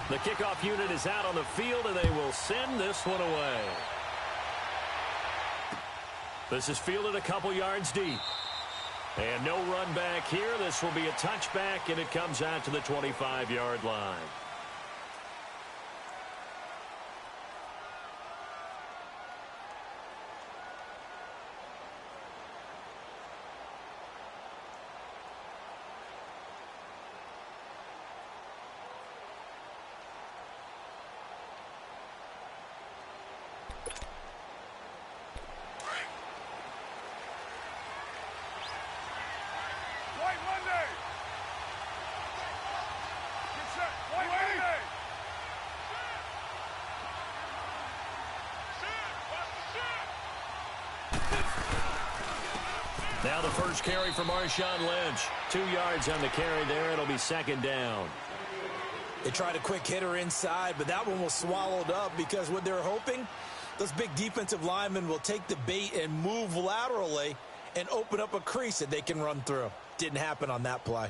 The kickoff unit is out on the field, and they will send this one away. This is fielded a couple yards deep. And no run back here. This will be a touchback, and it comes out to the 25-yard line. Now the first carry for Marshawn Lynch. 2 yards on the carry there. It'll be second down. They tried a quick hitter inside, but that one was swallowed up because what they're hoping, those big defensive linemen will take the bait and move laterally and open up a crease that they can run through. Didn't happen on that play.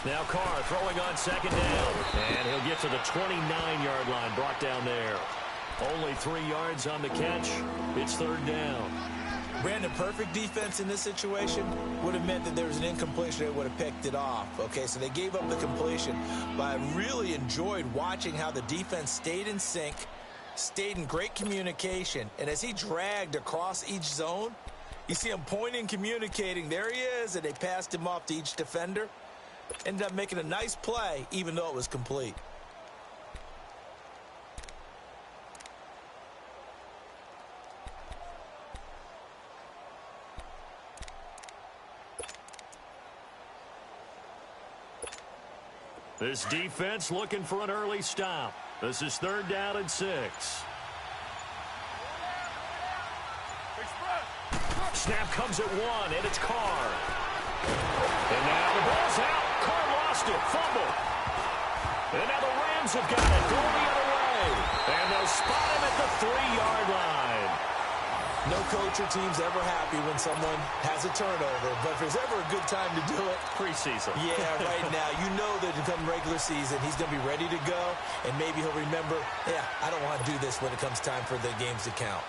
Now Carr throwing on second down. And he'll get to the 29-yard line, brought down there. Only 3 yards on the catch. It's third down. Brandon, perfect defense in this situation would have meant that there was an incompletion. They would have picked it off. Okay, so they gave up the completion. But I really enjoyed watching how the defense stayed in sync, stayed in great communication. And as he dragged across each zone, you see him pointing, communicating. There he is, and they passed him off to each defender. Ended up making a nice play, even though it was complete. This defense looking for an early stop. This is third down and 6. Snap comes at 1, and it's Carr. And now the ball's out. Carr lost it. Fumble. And now the Rams have got it. Going the other way. And they'll spot him at the 3-yard line. No coach or team's ever happy when someone has a turnover. But if there's ever a good time to do it, preseason. Yeah, right now. You know that come regular season, he's going to be ready to go. And maybe he'll remember, yeah, I don't want to do this when it comes time for the games to count.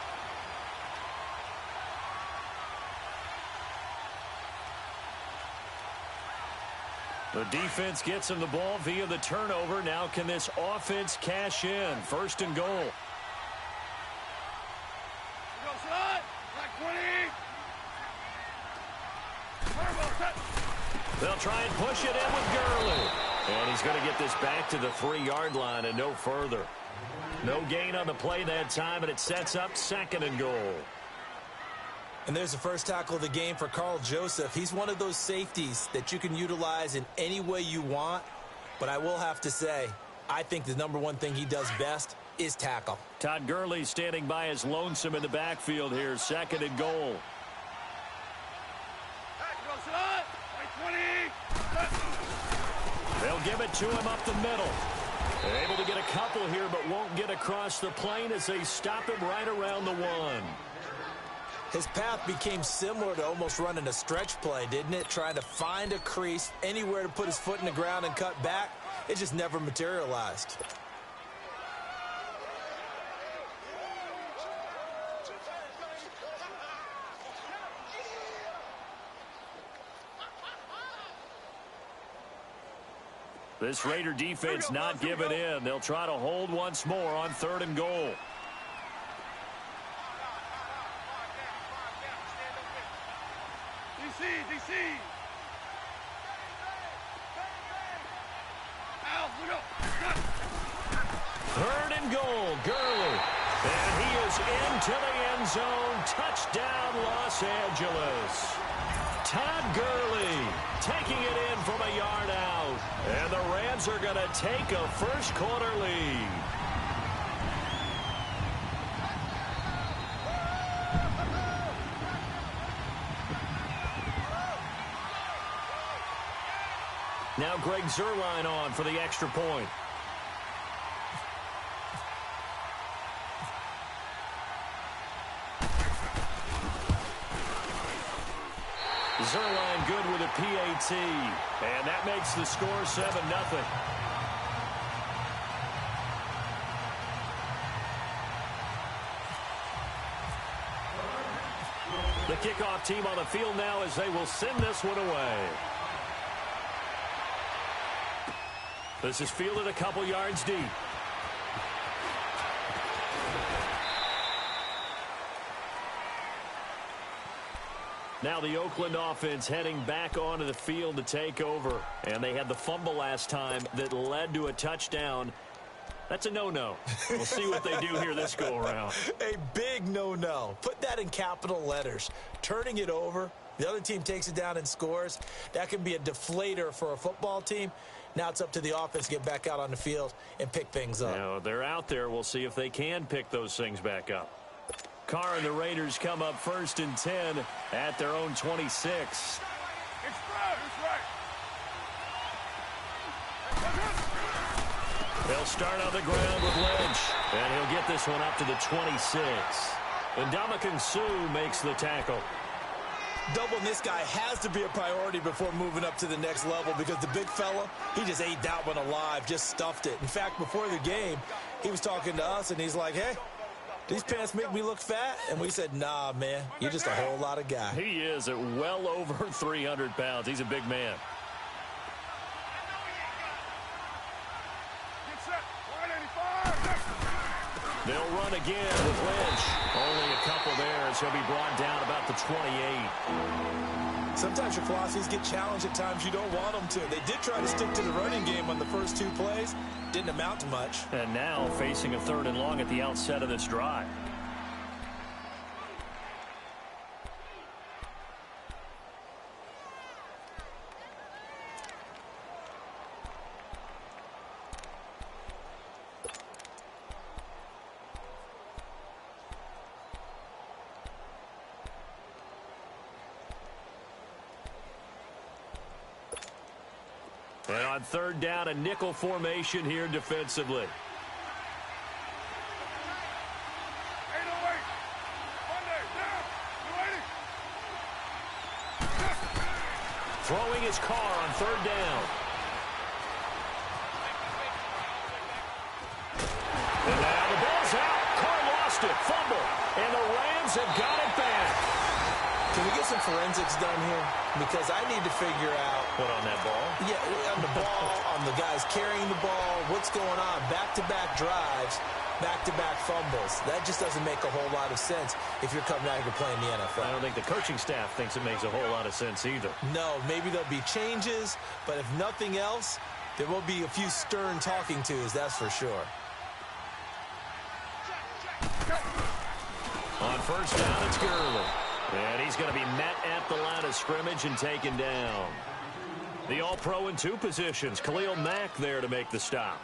The defense gets him the ball via the turnover. Now can this offense cash in? First and goal. They'll try and push it in with Gurley. And he's going to get this back to the 3-yard line and no further. No gain on the play that time, and it sets up second and goal. And there's the first tackle of the game for Carl Joseph. He's one of those safeties that you can utilize in any way you want. But I will have to say, I think the number one thing he does best is tackle. Todd Gurley standing by as lonesome in the backfield here. Second and goal. They'll give it to him up the middle. They're able to get a couple here, but won't get across the plane as they stop him right around the 1. His path became similar to almost running a stretch play, didn't it? Trying to find a crease, anywhere to put his foot in the ground and cut back. It just never materialized. This Raider defense not giving in. They'll try to hold once more on third and goal. DC. Third and goal, Gurley. And he is into the end zone. Touchdown, Los Angeles. Todd Gurley taking it in from a yard out. And the Rams are going to take a first quarter lead. Now Greg Zuerlein on for the extra point. Zuerlein good with a PAT. And that makes the score 7-0. The kickoff team on the field now as they will send this one away. This is fielded a couple yards deep. Now the Oakland offense heading back onto the field to take over. And they had the fumble last time that led to a touchdown. That's a no-no. We'll see what they do here this go-around. A big no-no. Put that in capital letters. Turning it over, the other team takes it down and scores. That can be a deflator for a football team. Now it's up to the offense to get back out on the field and pick things up. Now, they're out there. We'll see if they can pick those things back up. Carr and the Raiders come up 1st and 10 at their own 26. They'll start on the ground with Lynch, and he'll get this one up to the 26. And Ndamukong Suh makes the tackle. Doubling this guy has to be a priority before moving up to the next level because the big fella, he just ate that one alive, just stuffed it. In fact, before the game, he was talking to us, and he's like, hey, these pants make me look fat? And we said, nah, man, you're just a whole lot of guy. He is at well over 300 pounds. He's a big man. They'll run again with Lynch. Only a couple there as he'll be brought down about the 28. Sometimes your philosophies get challenged at times you don't want them to. They did try to stick to the running game on the first 2 plays. Didn't amount to much. And now facing a 3rd and long at the outset of this drive. And on 3rd down, a nickel formation here defensively. Throwing his Carr on 3rd down. And now the ball's out. Carr lost it. Fumble. And the Rams have got it back. Can we get some forensics done here? Because I need to figure out. What, on that ball? Yeah, on the ball, on the guys carrying the ball. What's going on? Back-to-back drives, back-to-back fumbles. That just doesn't make a whole lot of sense if you're coming out here playing the NFL. I don't think the coaching staff thinks it makes a whole lot of sense either. No, maybe there'll be changes, but if nothing else, there will be a few stern talking tos, that's for sure. On 1st down, it's Gurley. And he's going to be met at the line of scrimmage and taken down. The All-Pro in 2 positions. Khalil Mack there to make the stop.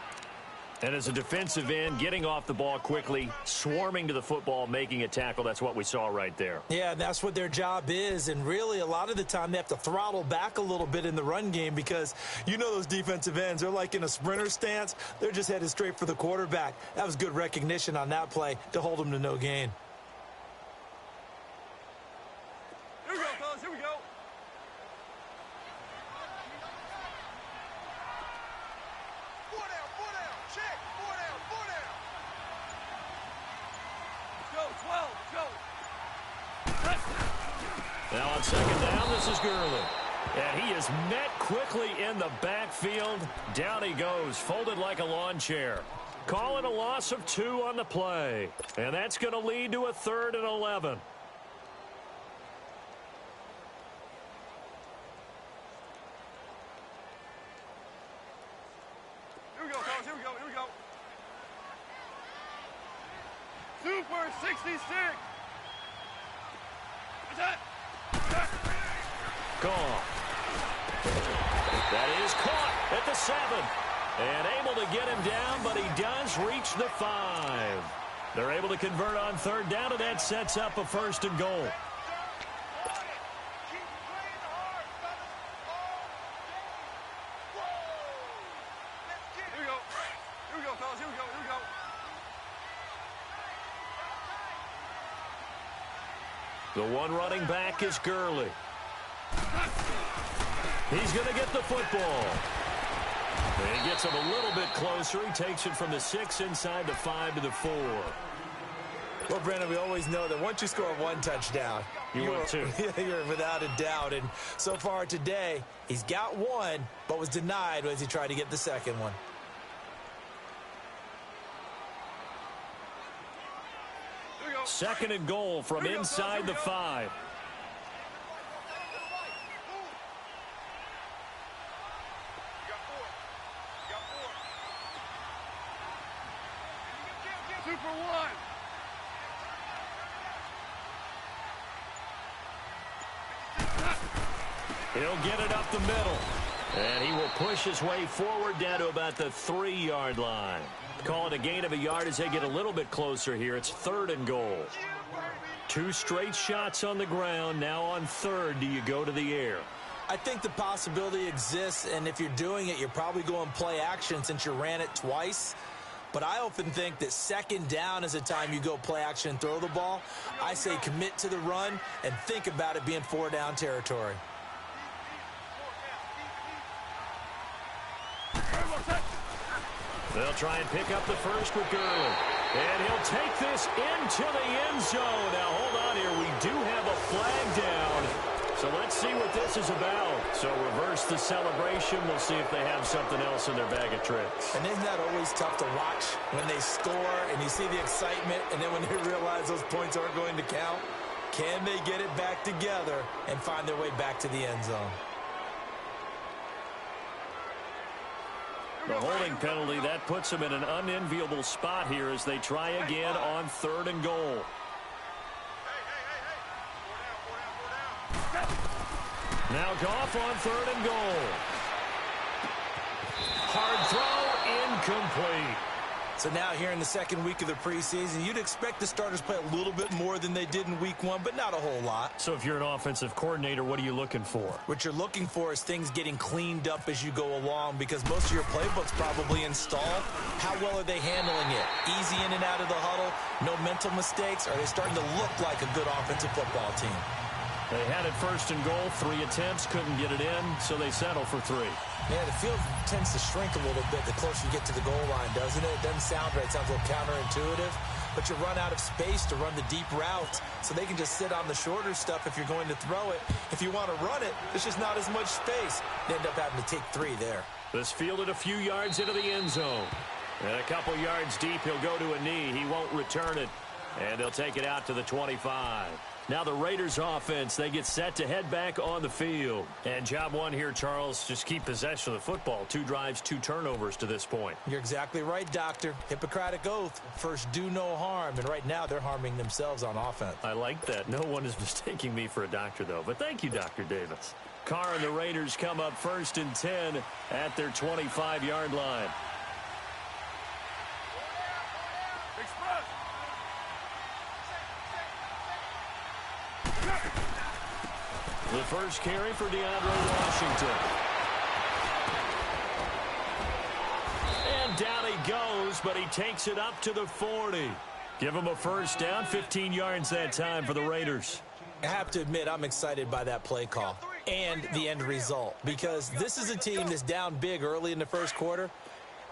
And as a defensive end, getting off the ball quickly, swarming to the football, making a tackle. That's what we saw right there. Yeah, that's what their job is. And really, a lot of the time, they have to throttle back a little bit in the run game because you know those defensive ends, they're like in a sprinter stance. They're just headed straight for the quarterback. That was good recognition on that play to hold them to no gain. Now on 2nd down, this is Gurley. And he is met quickly in the backfield. Down he goes, folded like a lawn chair. Calling a loss of 2 on the play. And that's going to lead to a 3rd and 11. Here we go, fellas. Here we go. Here we go. Super 66. What's that? Gone. That is caught at the 7. And able to get him down, but he does reach the 5. They're able to convert on 3rd down, and that sets up a 1st and goal. The one running back is Gurley. He's going to get the football. He gets him a little bit closer. He takes it from the 6 inside the 5 to the 4. Well, Brandon, we always know that once you score one touchdown, you're without a doubt. And so far today, he's got one, but was denied as he tried to get the second one. Second and goal from inside the 5. Super one. He'll get it up the middle. And he will push his way forward down to about the 3-yard line. Call it a gain of a yard as they get a little bit closer here. It's 3rd and goal. 2 straight shots on the ground. Now on 3rd, do you go to the air? I think the possibility exists, and if you're doing it, you're probably going play action since you ran it twice. But I often think that 2nd down is a time you go play action and throw the ball. I say commit to the run and think about it being 4-down territory. They'll try and pick up the first with Gurley. And he'll take this into the end zone. Now, hold on here. We do have a flag down. So let's see what this is about. So reverse the celebration. We'll see if they have something else in their bag of tricks. And isn't that always tough to watch when they score and you see the excitement, and then when they realize those points aren't going to count? Can they get it back together and find their way back to the end zone? The holding penalty, that puts them in an unenviable spot here as they try again on 3rd and goal. Now Goff on 3rd and goal. Hard throw, incomplete. So now here in the 2nd week of the preseason, you'd expect the starters play a little bit more than they did in week 1, but not a whole lot. So if you're an offensive coordinator, what are you looking for? What you're looking for is things getting cleaned up as you go along, because most of your playbook's probably installed. How well are they handling it? Easy in and out of the huddle, no mental mistakes? Are they starting to look like a good offensive football team? They had it 1st and goal, 3 attempts, couldn't get it in, so they settle for 3. Yeah, the field tends to shrink a little bit the closer you get to the goal line, doesn't it? It doesn't sound right. It sounds a little counterintuitive. But you run out of space to run the deep routes, so they can just sit on the shorter stuff if you're going to throw it. If you want to run it, there's just not as much space. They end up having to take 3 there. This fielded a few yards into the end zone. And a couple yards deep, he'll go to a knee. He won't return it. And they'll take it out to the 25. Now the Raiders offense, they get set to head back on the field. And job one here, Charles, just keep possession of the football. 2 drives, 2 turnovers to this point. You're exactly right, Doctor. Hippocratic oath. First, do no harm. And right now, they're harming themselves on offense. I like that. No one is mistaking me for a doctor, though. But thank you, Dr. Davis. Carr and the Raiders come up 1st and 10 at their 25-yard line. The first carry for DeAndre Washington. And down he goes, but he takes it up to the 40. Give him a 1st down, 15 yards that time for the Raiders. I have to admit, I'm excited by that play call and the end result, because this is a team that's down big early in the 1st quarter,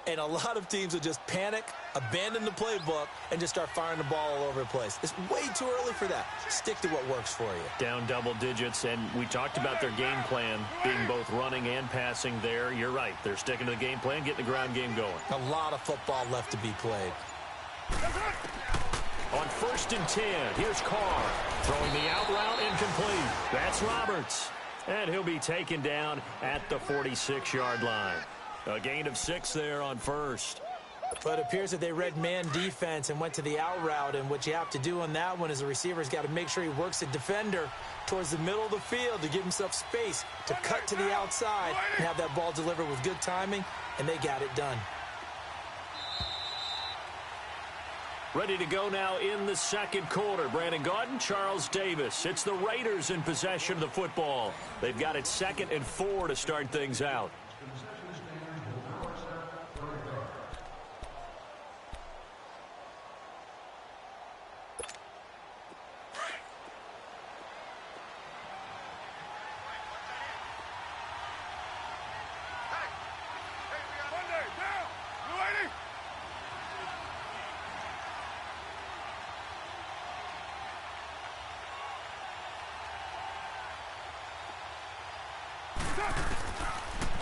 and a lot of teams will just panic, abandon the playbook, and just start firing the ball all over the place. It's way too early for that. Stick to what works for you. Down double digits, and we talked about their game plan being both running and passing there. You're right. They're sticking to the game plan, getting the ground game going. A lot of football left to be played. On 1st and 10, here's Carr. Throwing the out route incomplete. That's Roberts. And he'll be taken down at the 46-yard line. A gain of 6 there on 1st. But it appears that they read man defense and went to the out route, and what you have to do on that one is the receiver's got to make sure he works the defender towards the middle of the field to give himself space to cut to the outside and have that ball delivered with good timing, and they got it done. Ready to go now in the 2nd quarter. Brandon Gaudin, Charles Davis. It's the Raiders in possession of the football. They've got it 2nd and 4 to start things out.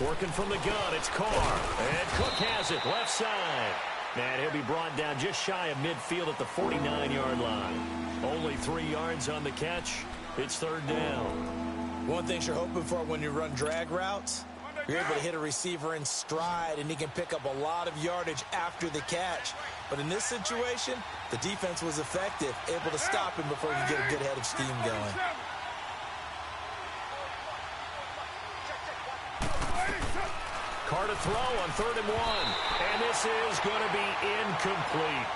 Working from the gun, it's Carr. And Cook has it, left side. And he'll be brought down just shy of midfield at the 49-yard line. Only 3 yards on the catch. It's third down. One thing you're hoping for when you run drag routes, you're able to hit a receiver in stride, and he can pick up a lot of yardage after the catch. But in this situation, the defense was effective, able to stop him before he could get a good head of steam going. Carr to throw on 3rd and 1. And this is going to be incomplete.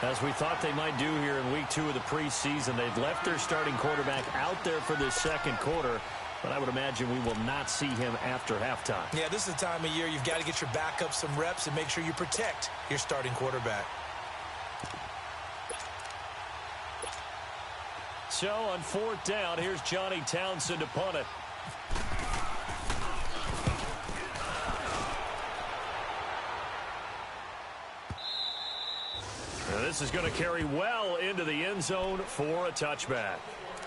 As we thought they might do here in week 2 of the preseason, they've left their starting quarterback out there for this second quarter. But I would imagine we will not see him after halftime. Yeah, this is the time of year you've got to get your backup some reps and make sure you protect your starting quarterback. So on 4th down, here's Johnny Townsend to punt it. Now this is going to carry well into the end zone for a touchback.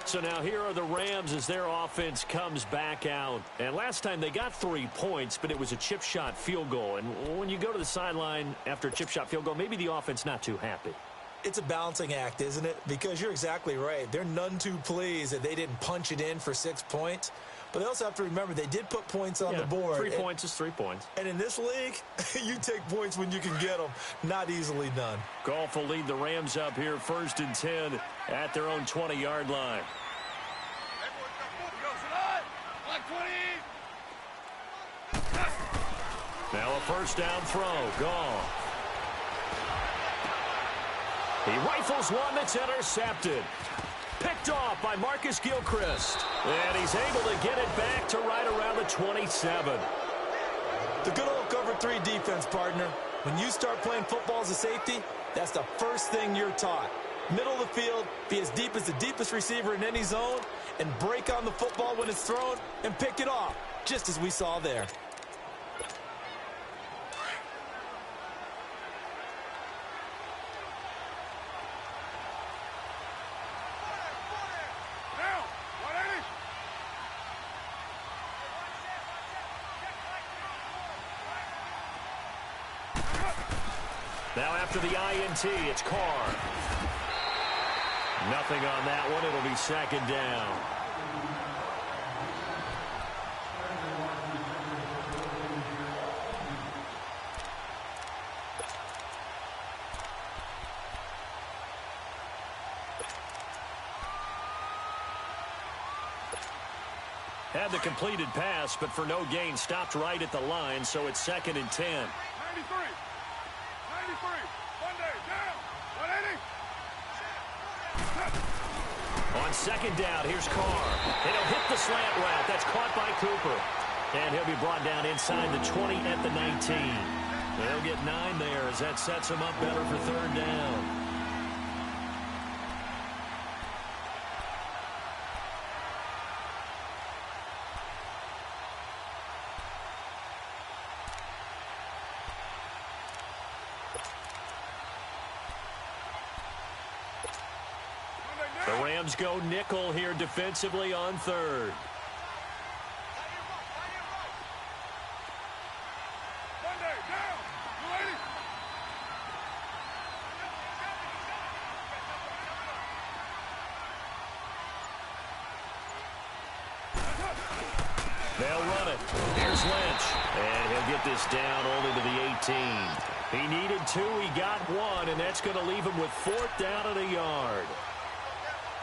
So now here are the Rams as their offense comes back out. And last time they got 3 points, but it was a chip shot field goal. And when you go to the sideline after a chip shot field goal, maybe the offense not too happy. It's a balancing act, isn't it? Because you're exactly right. They're none too pleased that they didn't punch it in for 6 points. But they also have to remember they did put points on the board. 3 points is 3 points. And in this league, you take points when you can get them. Not easily done. Goff will lead the Rams up here 1st and 10 at their own 20-yard line. Now a 1st down throw. Goff. He rifles one that's intercepted. Picked off by Marcus Gilchrist. And he's able to get it back to right around the 27. The good old cover 3 defense, partner. When you start playing football as a safety, that's the first thing you're taught. Middle of the field, be as deep as the deepest receiver in any zone, and break on the football when it's thrown and pick it off, just as we saw there. Now after the INT, it's Carr. Nothing on that one. It'll be 2nd down. Had the completed pass, but for no gain, stopped right at the line, so it's 2nd and 10. 93. 93. 1 day down. 180. On 2nd down, here's Carr. And he'll hit the slant route. That's caught by Cooper. And he'll be brought down inside the 20 at the 19. They'll get 9 there as that sets him up better for 3rd down. The Rams go nickel here defensively on 3rd. They'll run it. Here's Lynch. And he'll get this down only to the 18. He needed 2. He got 1. And that's going to leave him with 4th down and a yard.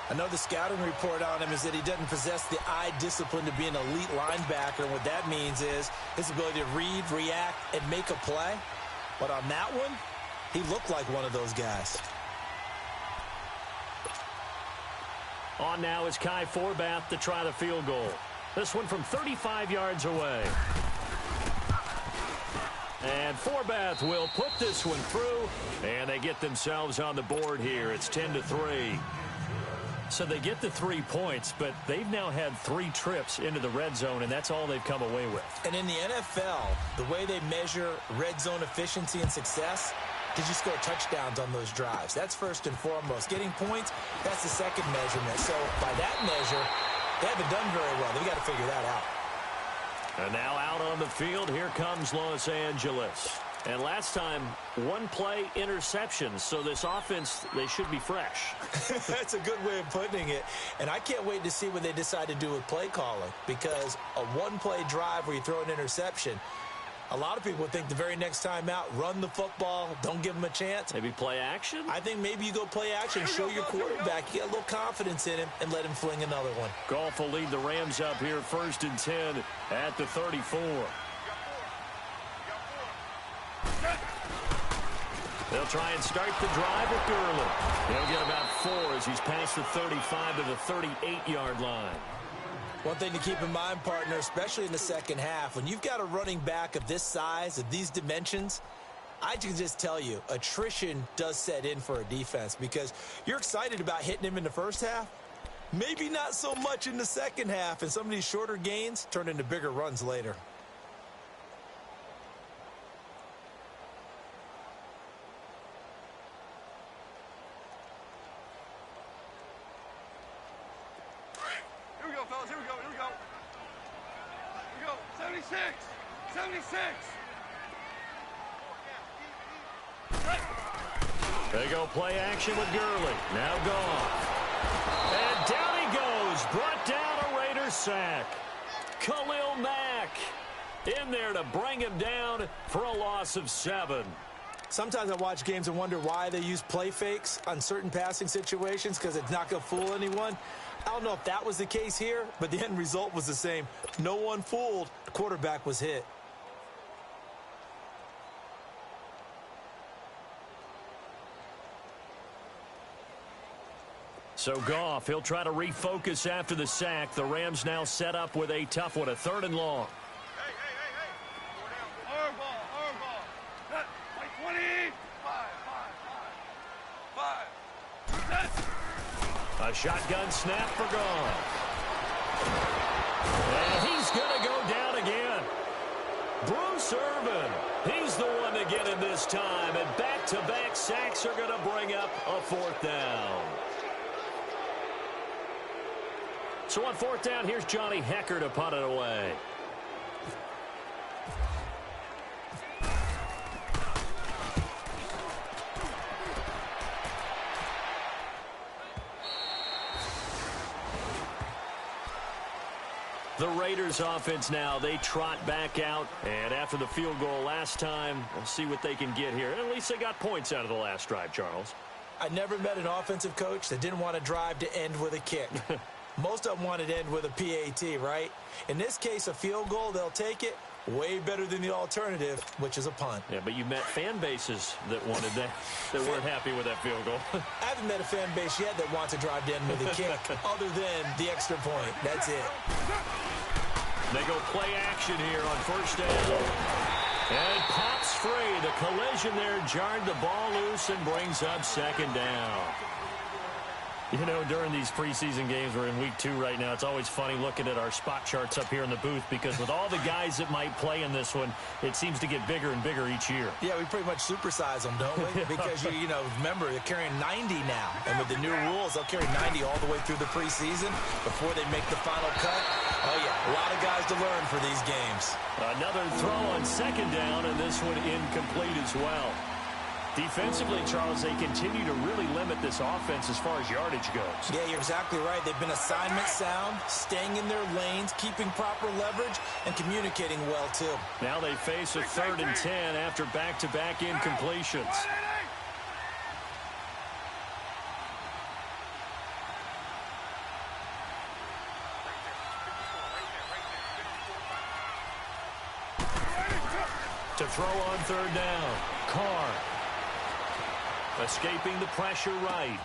I know the scouting report on him is that he doesn't possess the eye discipline to be an elite linebacker. And what that means is his ability to read, react, and make a play. But on that one, he looked like one of those guys. On now is Kai Forbath to try the field goal. This one from 35 yards away. And Forbath will put this one through. And they get themselves on the board here. It's 10-3. So they get the 3 points, but they've now had 3 trips into the red zone, and that's all they've come away with. And in the NFL, the way they measure red zone efficiency and success, did you score touchdowns on those drives? That's first and foremost. Getting points, that's the second measurement. So by that measure, they haven't done very well. They've got to figure that out. And now out on the field, here comes Los Angeles. And last time, one play interception. So this offense, they should be fresh. That's a good way of putting it. And I can't wait to see what they decide to do with play calling. Because a one-play drive where you throw an interception, a lot of people think the very next time out, run the football, don't give them a chance. Maybe play action? I think maybe you go play action, show your quarterback, you get a little confidence in him, and let him fling another one. Goff will lead the Rams up here 1st and 10 at the 34. They'll try and start the drive with Gurley. He'll get about 4 as he's past the 35 to the 38-yard line. One thing to keep in mind, partner, especially in the second half, when you've got a running back of this size, of these dimensions, I can just tell you, attrition does set in for a defense because you're excited about hitting him in the first half. Maybe not so much in the second half, and some of these shorter gains turn into bigger runs later. Here we go, fellas. Here we go. Here we go. Here we go. 76. 76. They go play action with Gurley. Now Goff. And down he goes. Brought down a Raiders sack. Khalil Mack in there to bring him down for a loss of 7. Sometimes I watch games and wonder why they use play fakes on certain passing situations because it's not going to fool anyone. I don't know if that was the case here, but the end result was the same. No one fooled. The quarterback was hit. So Goff, he'll try to refocus after the sack. The Rams now set up with a tough one, a 3rd and long. Hey. Our ball. Set. Like 20. 5. A shotgun snap for Goff. And he's going to go down again. Bruce Irvin, he's the one to get him this time. And back-to-back sacks are going to bring up a 4th down. So on 4th down, here's Johnny Hecker to punt it away. The Raiders offense now, they trot back out. And after the field goal last time, we'll see what they can get here. At least they got points out of the last drive, Charles. I never met an offensive coach that didn't want to drive to end with a kick. Most of them wanted to end with a PAT, right? In this case, a field goal, they'll take it. Way better than the alternative, which is a punt. Yeah, but you met fan bases that wanted that, that weren't happy with that field goal. I haven't met a fan base yet that wants to drive to end with a kick, other than the extra point. That's it. They go play action here on 1st down. And pops free. The collision there jarred the ball loose and brings up 2nd down. You know, during these preseason games, we're in week 2 right now. It's always funny looking at our spot charts up here in the booth because with all the guys that might play in this one, it seems to get bigger and bigger each year. Yeah, we pretty much supersize them, don't we? Because, you know, remember, they're carrying 90 now. And with the new rules, they'll carry 90 all the way through the preseason before they make the final cut. Oh, yeah, a lot of guys to learn for these games. Another throw on 2nd down, and this one incomplete as well. Defensively, Charles, they continue to really limit this offense as far as yardage goes. Yeah, you're exactly right. They've been assignment sound, staying in their lanes, keeping proper leverage, and communicating well, too. Now they face a 3rd and 10 after back-to-back incompletions. To throw on 3rd down, Carr. Escaping the pressure right.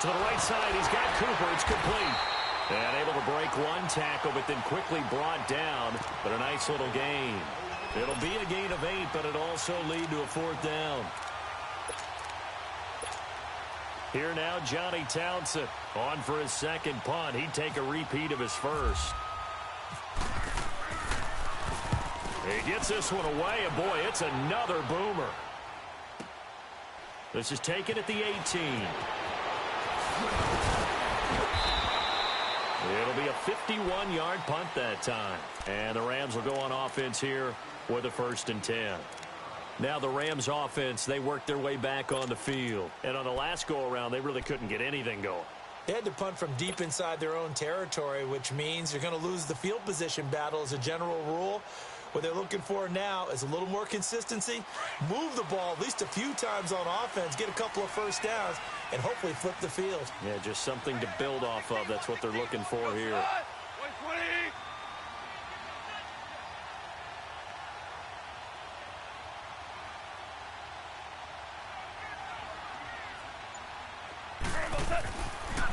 To the right side, he's got Cooper. It's complete. And able to break one tackle, but then quickly brought down. But a nice little gain. It'll be a gain of 8, but it'll also lead to a 4th down. Here now, Johnny Townsend on for his 2nd punt. He'd take a repeat of his first. He gets this one away, and boy, it's another boomer. This is taken at the 18. It'll be a 51-yard punt that time. And the Rams will go on offense here with a 1st and 10. Now the Rams offense, they worked their way back on the field. And on the last go-around, they really couldn't get anything going. They had to punt from deep inside their own territory, which means you're going to lose the field position battle as a general rule. What they're looking for now is a little more consistency, move the ball at least a few times on offense, get a couple of first downs, and hopefully flip the field. Yeah, just something to build off of. That's what they're looking for here. 120.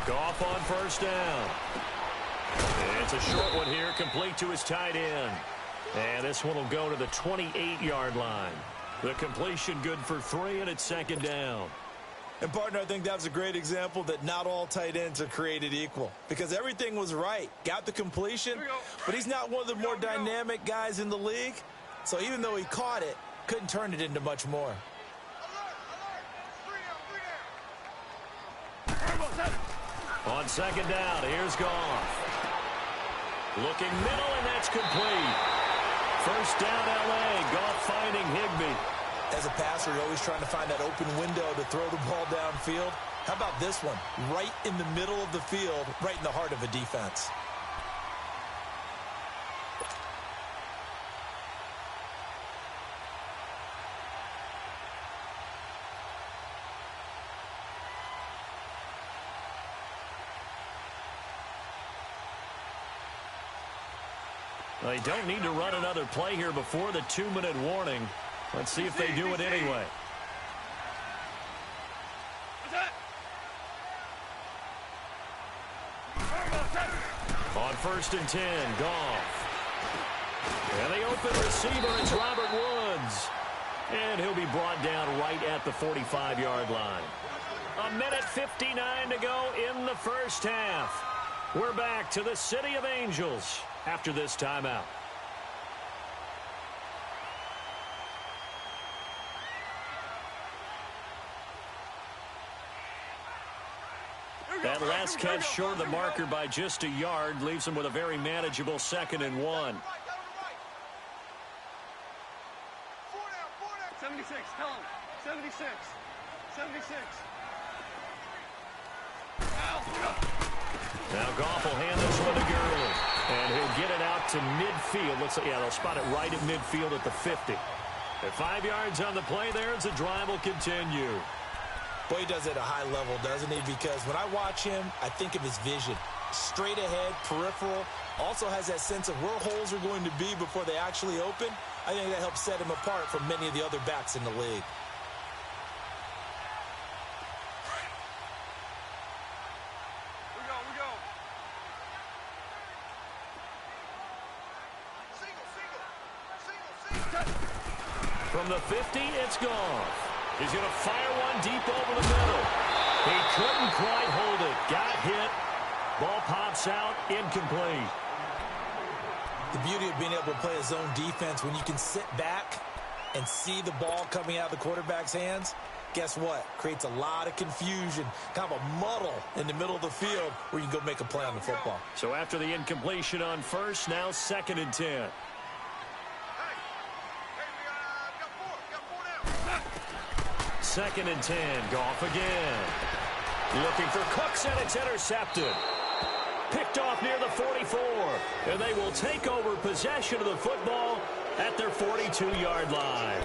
Goff on 1st down. And it's a short one here, complete to his tight end. And this one will go to the 28-yard line. The completion good for 3, and it's 2nd down. And, partner, I think that was a great example that not all tight ends are created equal. Because everything was right. Got the completion, but he's not one of the more dynamic guys in the league. So even though he caught it, couldn't turn it into much more. On 2nd down, here's Goff. Looking middle, and that's complete. 1st down, L.A. Goff finding Higbee. As a passer, you're always trying to find that open window to throw the ball downfield. How about this one? Right in the middle of the field, right in the heart of a defense. They don't need to run another play here before the 2-minute warning. Let's see if they do it anyway. On 1st and 10, Goff. And the open receiver, it's Robert Woods. And he'll be brought down right at the 45-yard line. 1:59 to go in the 1st half. We're back to the City of Angels after this timeout. That last catch short of the marker by just a yard leaves him with a very manageable 2nd and 1. 76, tell him. 76. 76. Now Goff will hand this one to Gurley. And he'll get it out to midfield. Looks like, yeah, they'll spot it right at midfield at the 50. At 5 yards on the play there as the drive will continue. Boy, he does it at a high level, doesn't he? Because when I watch him, I think of his vision. Straight ahead, peripheral. Also has that sense of where holes are going to be before they actually open. I think that helps set him apart from many of the other backs in the league. From the 50, it's Goff. He's going to fire one deep over the middle. He couldn't quite hold it. Got hit. Ball pops out. Incomplete. The beauty of being able to play a zone defense when you can sit back and see the ball coming out of the quarterback's hands, guess what? Creates a lot of confusion, kind of a muddle in the middle of the field where you can go make a play on the football. So after the incompletion on 1st, now 2nd and 10. 2nd and 10. Goff again. Looking for Cooks, and it's intercepted. Picked off near the 44. And they will take over possession of the football at their 42-yard line.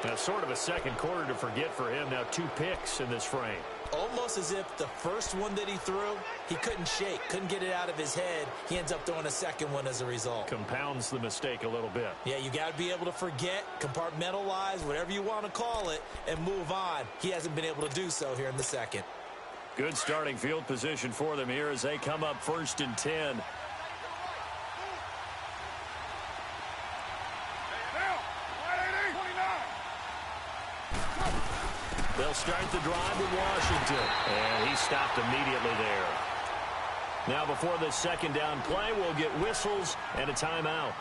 Now, sort of a second quarter to forget for him. Now 2 picks in this frame. Almost as if the first one that he threw, he couldn't shake, couldn't get it out of his head. He ends up throwing a second one as a result. Compounds the mistake a little bit. Yeah, you got to be able to forget, compartmentalize, whatever you want to call it, and move on. He hasn't been able to do so here in the second. Good starting field position for them here as they come up 1st and 10. They'll start the drive with Washington. And he stopped immediately there. Now before the 2nd down play, we'll get whistles and a timeout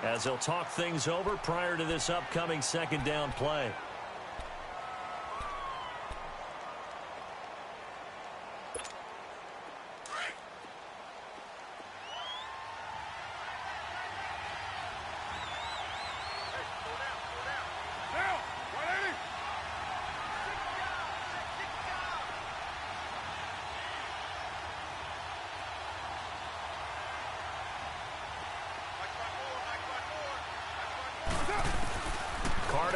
as they'll talk things over prior to this upcoming 2nd down play.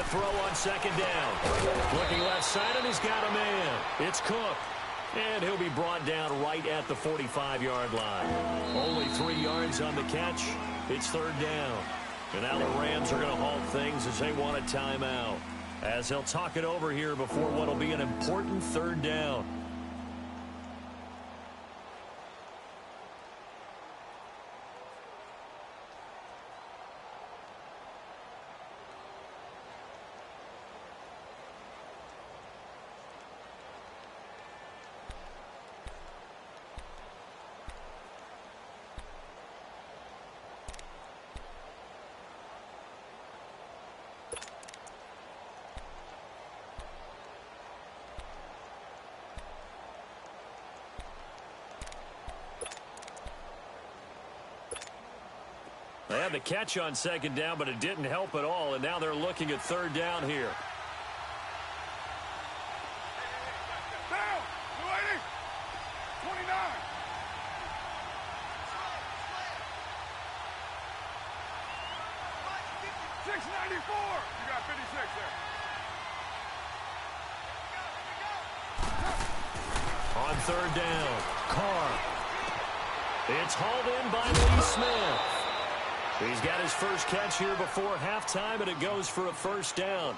to throw on second down. Looking left side, and he's got a man. It's Cook. And he'll be brought down right at the 45-yard line. Only 3 yards on the catch. It's third down. And now the Rams are going to halt things as they want a timeout, as he'll talk it over here before what will be an important third down. They had the catch on second down, but it didn't help at all, and now they're looking at third down here. Down! 280! 29! 694! You got 56 there. On third down, Carr. It's hauled in by Lee Smith. He's got his first catch here before halftime, and it goes for a first down.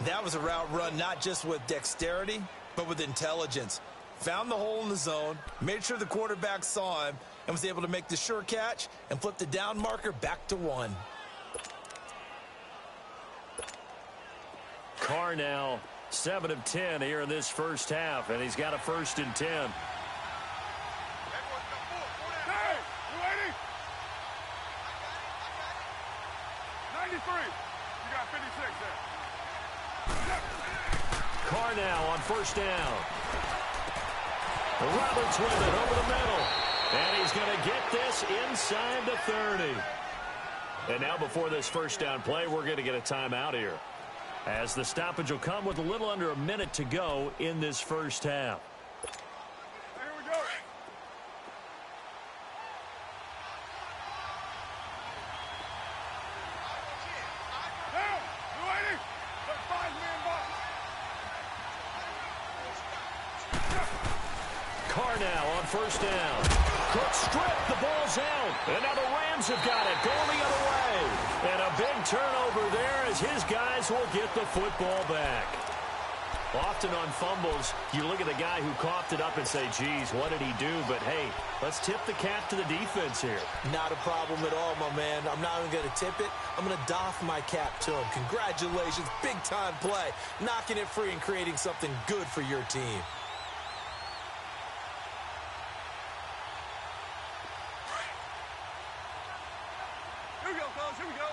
That was a route run not just with dexterity, but with intelligence. Found the hole in the zone, made sure the quarterback saw him, and was able to make the sure catch and flip the down marker back to 1. Carr now 7 of 10 here in this first half, and he's got a 1st and 10. Hey! 280! 93! You got 56 there. Carr now on first down. Roberts with it over the middle. And he's going to get this inside the 30. And now before this first down play, we're going to get a timeout here, as the stoppage will come with a little under a minute to go in this first half. Here we go. Down! 280! That's $5 million. Carr now on first down. Cook stripped, the ball's out. And now the Rams have got it, going the other way. And a big turnover there as his guys will get the football back. Often on fumbles, you look at the guy who coughed it up and say, geez, what did he do? But, hey, let's tip the cap to the defense here. Not a problem at all, my man. I'm not even going to tip it. I'm going to doff my cap to him. Congratulations, big-time play. Knocking it free and creating something good for your team. Here we go, fellas. Here we go.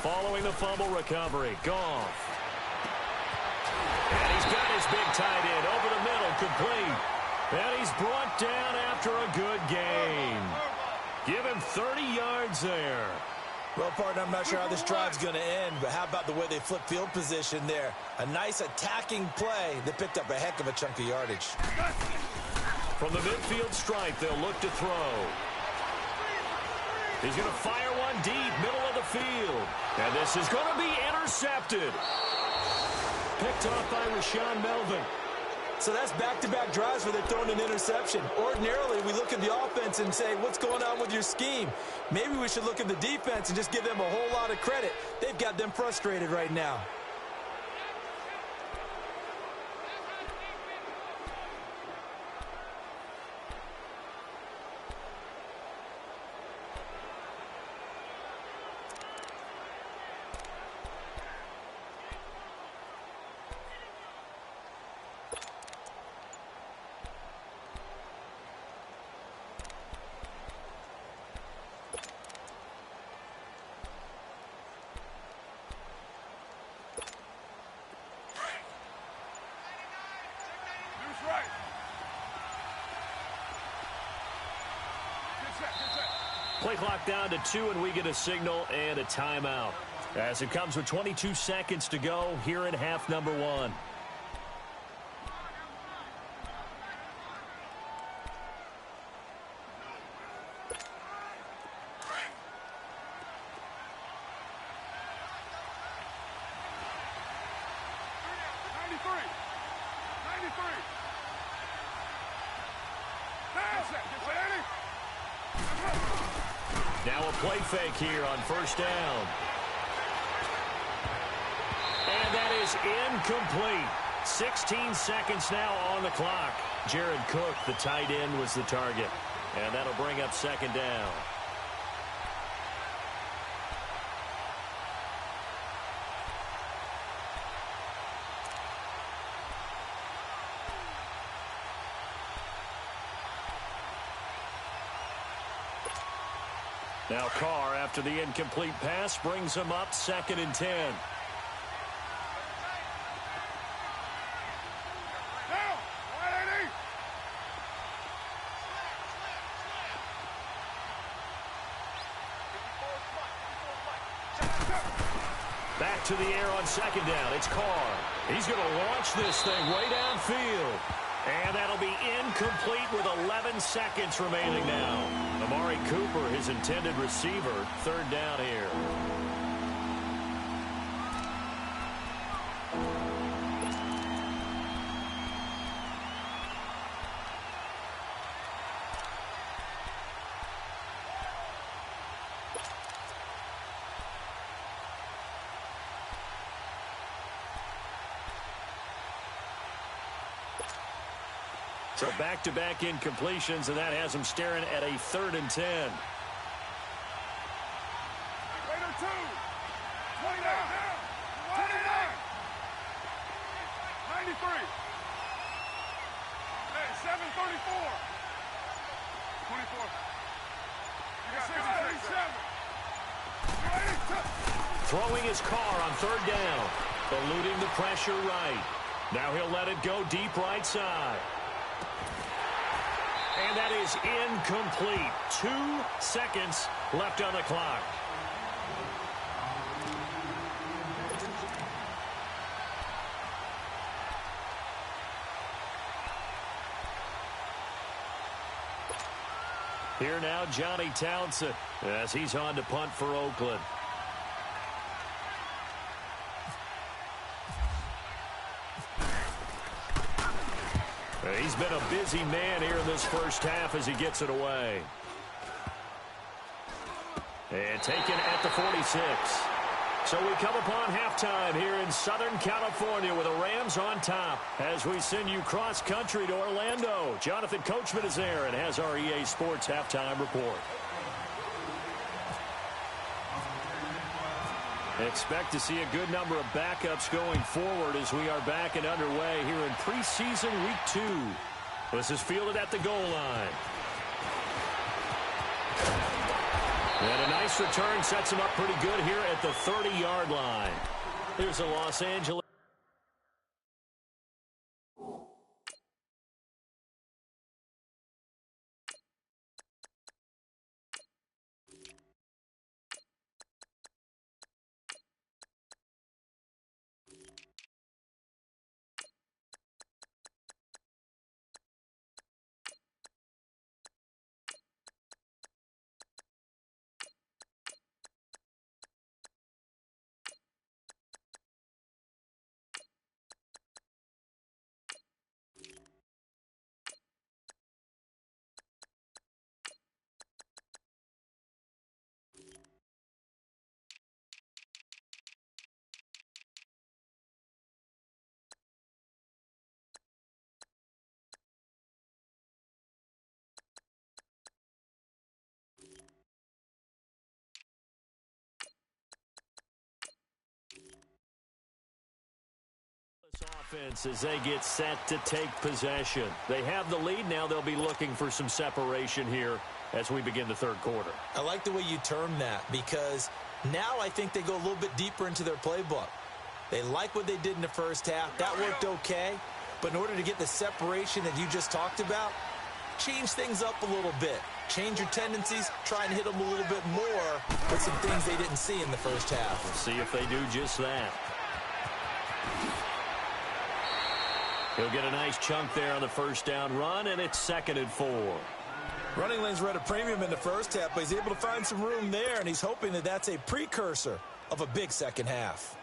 Following the fumble recovery, Goff. And he's got his big tight end over the middle, complete. And he's brought down after a good gain. Give him 30 yards there. Well, partner, I'm not sure how this drive's going to end, but how about the way they flip field position there? A nice attacking play that picked up a heck of a chunk of yardage. From the midfield stripe, they'll look to throw. He's going to fire one deep, middle of the field. And this is going to be intercepted. Picked off by Rashaan Melvin. So that's back-to-back drives where they're throwing an interception. Ordinarily, we look at the offense and say, what's going on with your scheme? Maybe we should look at the defense and just give them a whole lot of credit. They've got them frustrated right now. Right. Good set, good set. Play clock down to 2, and we get a signal and a timeout, as it comes with 22 seconds to go here in half number 1. 93. 93. Pass it. Now a play fake here on first down. And that is incomplete. 16 seconds now on the clock. Jared Cook, the tight end, was the target. And that'll bring up second down. Now Carr, after the incomplete pass, brings him up 2nd and 10. Back to the air on 2nd down. It's Carr. He's going to launch this thing way downfield. And that'll be incomplete with 11 seconds remaining now. Amari Cooper, his intended receiver, 3rd down here. So back-to-back incompletions, and that has him staring at a 3rd and 10. Raider 2. 29. 93. Hey, 734. 24. You got 67. Throwing his Carr on 3rd down. Eluding the pressure right. Now he'll let it go deep right side. And that is incomplete. 2 seconds left on the clock. Here now, Johnny Townsend, as he's on to punt for Oakland. He's been a busy man here in this first half as he gets it away. And taken at the 46. So we come upon halftime here in Southern California with the Rams on top as we send you cross-country to Orlando. Jonathan Coachman is there and has our EA Sports halftime report. Expect to see a good number of backups going forward as we are back and underway here in preseason week 2. This is fielded at the goal line. And a nice return sets him up pretty good here at the 30-yard line. Here's the Los Angeles. Offense as they get set to take possession. They have the lead. Now they'll be looking for some separation here as we begin the third quarter. I like the way you term that because now I think they go a little bit deeper into their playbook. They like what they did in the first half. That worked okay. But in order to get the separation that you just talked about, change things up a little bit. Change your tendencies. Try and hit them a little bit more with some things they didn't see in the first half. We'll see if they do just that. He'll get a nice chunk there on the first down run, and it's 2nd and 4. Running lanes were at a premium in the first half, but he's able to find some room there, and he's hoping that that's a precursor of a big second half.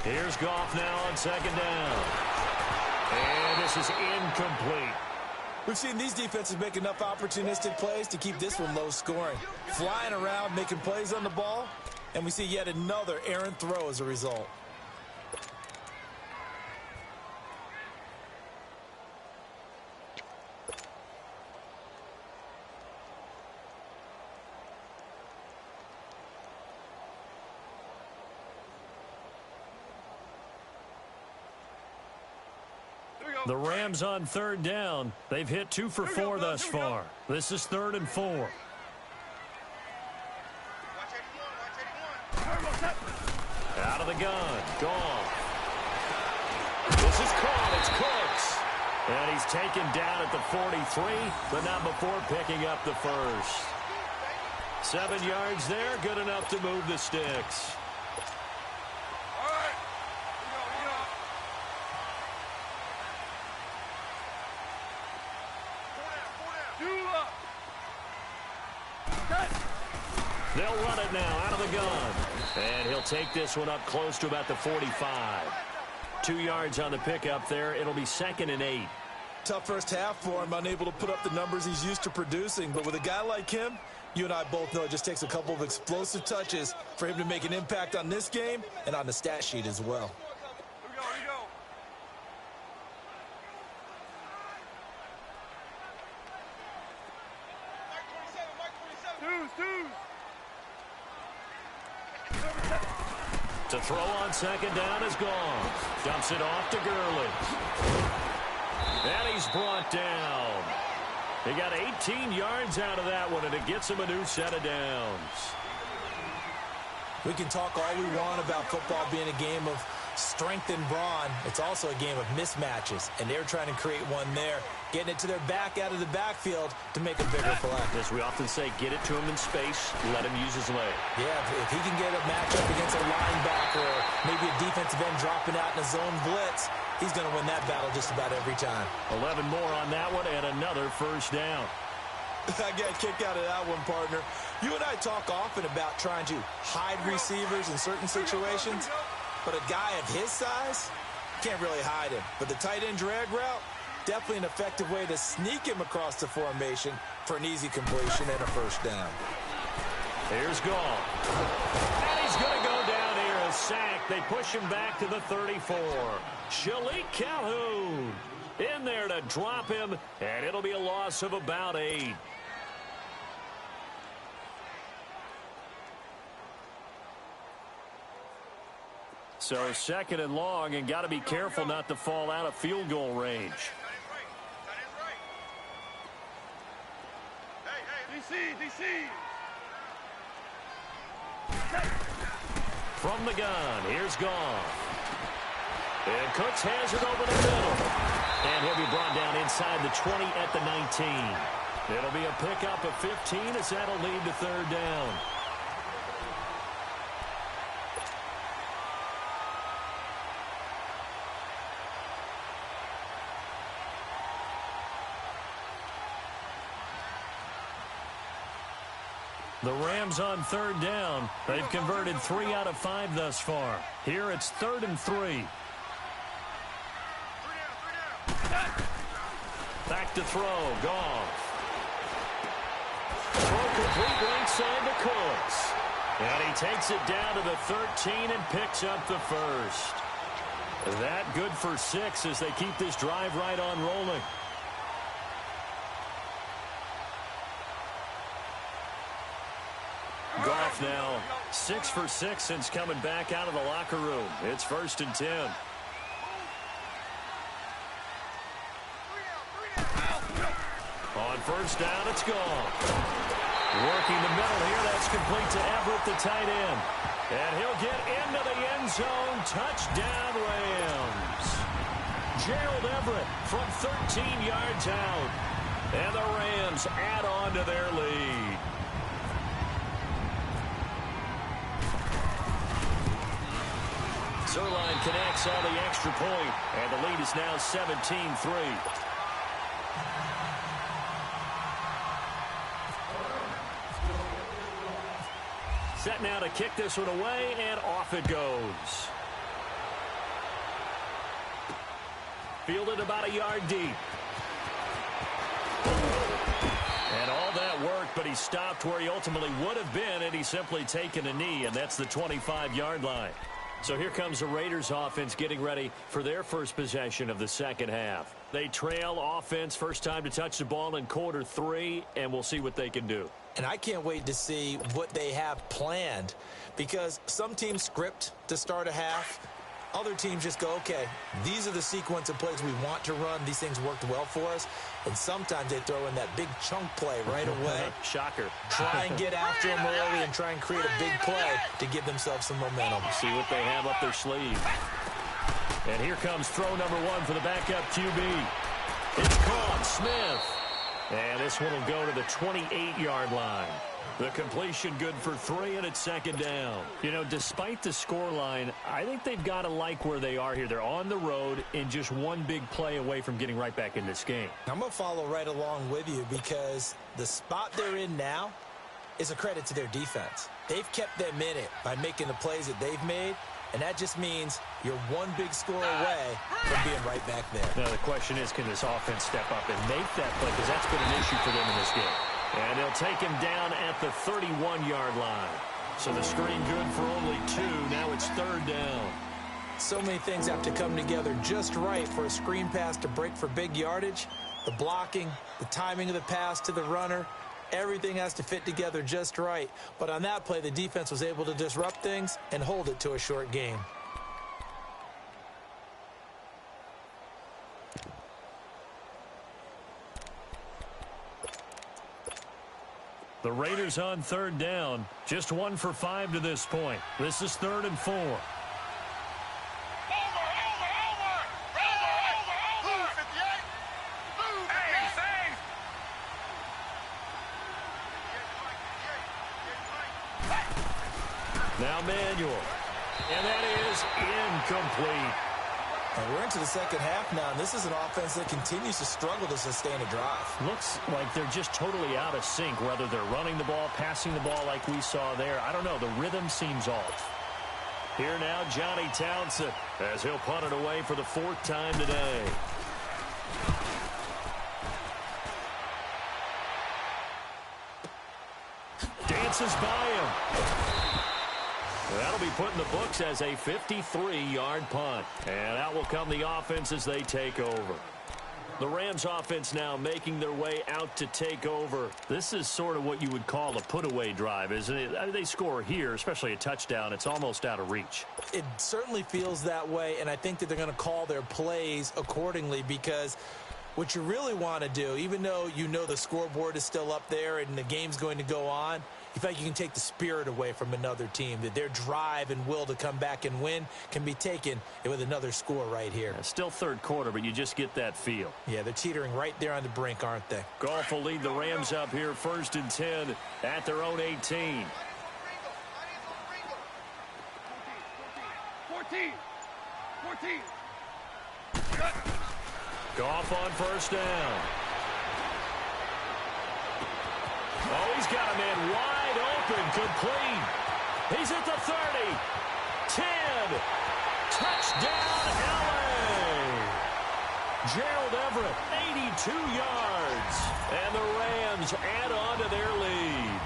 Here's Goff now on second down. And this is incomplete. We've seen these defenses make enough opportunistic plays to keep this one low scoring. Flying around, making plays on the ball, and we see yet another errant throw as a result. The Rams on third down. They've hit 2 for 4 thus far. This is 3rd and 4. Out of the gun. Gone. This is caught. It's Cooks. And he's taken down at the 43, but not before picking up the first. 7 yards there. Good enough to move the sticks. They'll run it now out of the gun. And he'll take this one up close to about the 45. 2 yards on the pickup there. It'll be 2nd and 8. Tough first half for him, unable to put up the numbers he's used to producing. But with a guy like him, you and I both know it just takes a couple of explosive touches for him to make an impact on this game and on the stat sheet as well. Here we go. Mike 27. To throw on second down is gone. Dumps it off to Gurley. And he's brought down. He got 18 yards out of that one, and it gets him a new set of downs. We can talk all we want about football being a game of strength and brawn. It's also a game of mismatches, and they're trying to create one there, getting it to their back out of the backfield to make a bigger play. As we often say, get it to him in space, let him use his leg. Yeah, if he can get a matchup against a linebacker or maybe a defensive end dropping out in a zone blitz, he's going to win that battle just about every time. 11 more on that one and another first down. I got a kick out of that one, partner. You and I talk often about trying to hide receivers in certain situations, but a guy of his size can't really hide him. But the tight end drag route, definitely an effective way to sneak him across the formation for an easy completion and a first down. Here's Goff. And he's going to go down here, a sack. They push him back to the 34. Shalik Calhoun in there to drop him, and it'll be a loss of about 8. So 2nd and long, and got to be careful not to fall out of field goal range. DC. From the gun, here's Goff. And Cooks has it over the middle. And he'll be brought down inside the 20 at the 19. It'll be a pickup of 15 as that'll lead to 3rd down. The Rams on 3rd down. They've converted 3 out of 5 thus far. Here it's 3rd and 3. Back to throw. Goff. Throw complete right side to Cooks. And he takes it down to the 13 and picks up the first. That good for 6 as they keep this drive right on rolling. Goff now 6 for 6 since coming back out of the locker room. It's 1st and 10. On 1st down, it's Goff. Working the middle here, that's complete to Everett, the tight end. And he'll get into the end zone. Touchdown, Rams. Gerald Everett from 13 yards out. And the Rams add on to their lead. Zerline connects on the extra point, and the lead is now 17-3. Set now to kick this one away, and off it goes. Fielded about a yard deep. And all that worked, but he stopped where he ultimately would have been, and he's simply taken a knee, and that's the 25-yard line. So here comes the Raiders offense getting ready for their first possession of the second half. They trail offense, first time to touch the ball in quarter 3, and we'll see what they can do. And I can't wait to see what they have planned, because some teams script to start a half. Other teams just go, okay, these are the sequence of plays we want to run. These things worked well for us. And sometimes they throw in that big chunk play right away. Shocker. Try and get after them early and try and create a big play to give themselves some momentum. See what they have up their sleeve. And here comes throw number 1 for the backup QB. It's caught. Smith. And this one will go to the 28-yard line. The completion good for 3, and it's second down. You know, despite the scoreline, I think they've got to like where they are here. They're on the road and just one big play away from getting right back in this game. I'm going to follow right along with you, because the spot they're in now is a credit to their defense. They've kept them in it by making the plays that they've made, and that just means you're one big score away from being right back there. Now, the question is, can this offense step up and make that play? Because that's been an issue for them in this game. And they'll take him down at the 31-yard line. So the screen good for only 2. Now it's third down. So many things have to come together just right for a screen pass to break for big yardage. The blocking, the timing of the pass to the runner, everything has to fit together just right. But on that play, the defense was able to disrupt things and hold it to a short game. The Raiders on third down. Just 1 for 5 to this point. This is 3rd and 4. Over. 58. Move. Hey, Now Manuel. And that is incomplete. And we're into the second half now, and this is an offense that continues to struggle to sustain a drive. Looks like they're just totally out of sync, whether they're running the ball, passing the ball like we saw there. I don't know. The rhythm seems off. Here now, Johnny Townsend, as he'll punt it away for the 4th time today. Dances by him. That'll be put in the books as a 53-yard punt. And out will come the offense as they take over. The Rams offense now making their way out to take over. This is sort of what you would call a put-away drive, isn't it? I mean, they score here, especially a touchdown. It's almost out of reach. It certainly feels that way, and I think that they're going to call their plays accordingly, because what you really want to do, even though you know the scoreboard is still up there and the game's going to go on, you feel like you can take the spirit away from another team, that their drive and will to come back and win can be taken with another score right here. Still third quarter, but you just get that feel. Yeah, they're teetering right there on the brink, aren't they? Goff will lead the Rams up here 1st and 10 at their own 18. 14. Goff on first down. Oh, he's got a man wide open, complete. He's at the 30, 10, touchdown LA. Gerald Everett, 82 yards, and the Rams add on to their lead.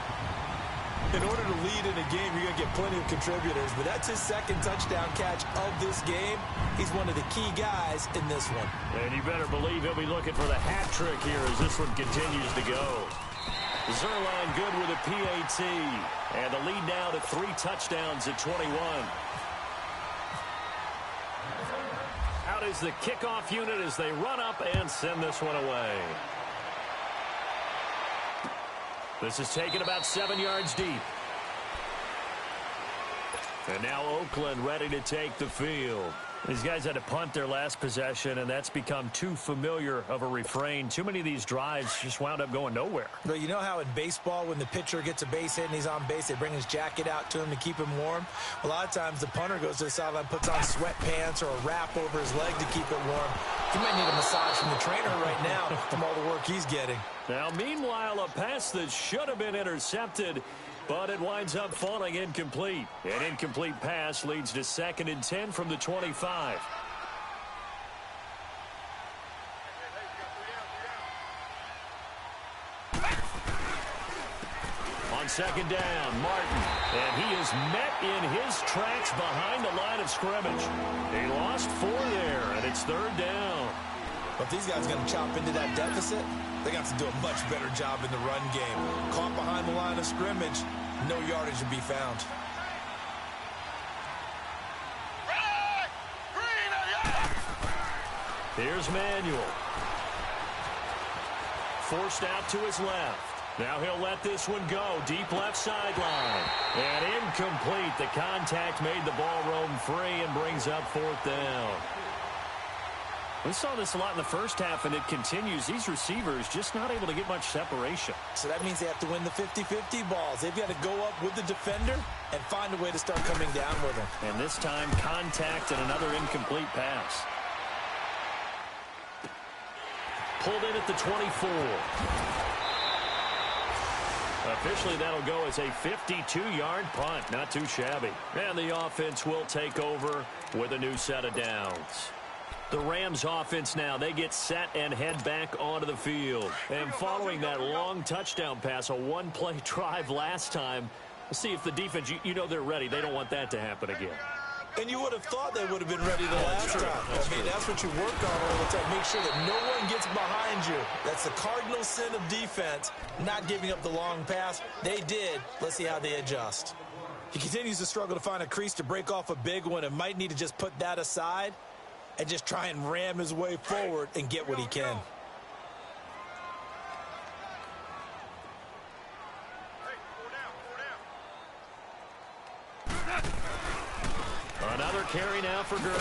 In order to lead in a game, you're going to get plenty of contributors, but that's his 2nd touchdown catch of this game. He's one of the key guys in this one. And you better believe he'll be looking for the hat trick here as this one continues to go. Zerline good with a PAT. And the lead now to 3 touchdowns at 21. Out is the kickoff unit as they run up and send this one away. This is taken about 7 yards deep. And now Oakland ready to take the field. These guys had to punt their last possession, and that's become too familiar of a refrain. Too many of these drives just wound up going nowhere. But you know how in baseball, when the pitcher gets a base hit and he's on base, they bring his jacket out to him to keep him warm? A lot of times the punter goes to the sideline, puts on sweatpants or a wrap over his leg to keep it warm. He might need a massage from the trainer right now from all the work he's getting. Now, meanwhile, a pass that should have been intercepted, but it winds up falling incomplete. An incomplete pass leads to 2nd and 10 from the 25. second down. Martin. And he is met in his tracks behind the line of scrimmage. He lost 4 there, and it's third down. But these guys are going to chop into that deficit. They got to do a much better job in the run game. Caught behind the line of scrimmage, no yardage to be found. Here's Manuel. Forced out to his left. Now he'll let this one go. Deep left sideline. And incomplete. The contact made the ball roam free and brings up fourth down. We saw this a lot in the first half, and it continues. These receivers just not able to get much separation. So that means they have to win the 50-50 balls. They've got to go up with the defender and find a way to start coming down with him. And this time, contact and another incomplete pass. Pulled in at the 24. Officially, that'll go as a 52-yard punt. Not too shabby. And the offense will take over with a new set of downs. The Rams offense now, they get set and head back onto the field. And following that long touchdown pass, a one-play drive last time, we'll see if the defense, you know they're ready. They don't want that to happen again. And you would have thought they would have been ready the last time. I mean, that's what you work on all the time. Make sure that no one gets behind you. That's the cardinal sin of defense, not giving up the long pass. They did. Let's see how they adjust. He continues to struggle to find a crease to break off a big one and might need to just put that aside and just try and ram his way forward and get what he can. Another carry now for Gurley.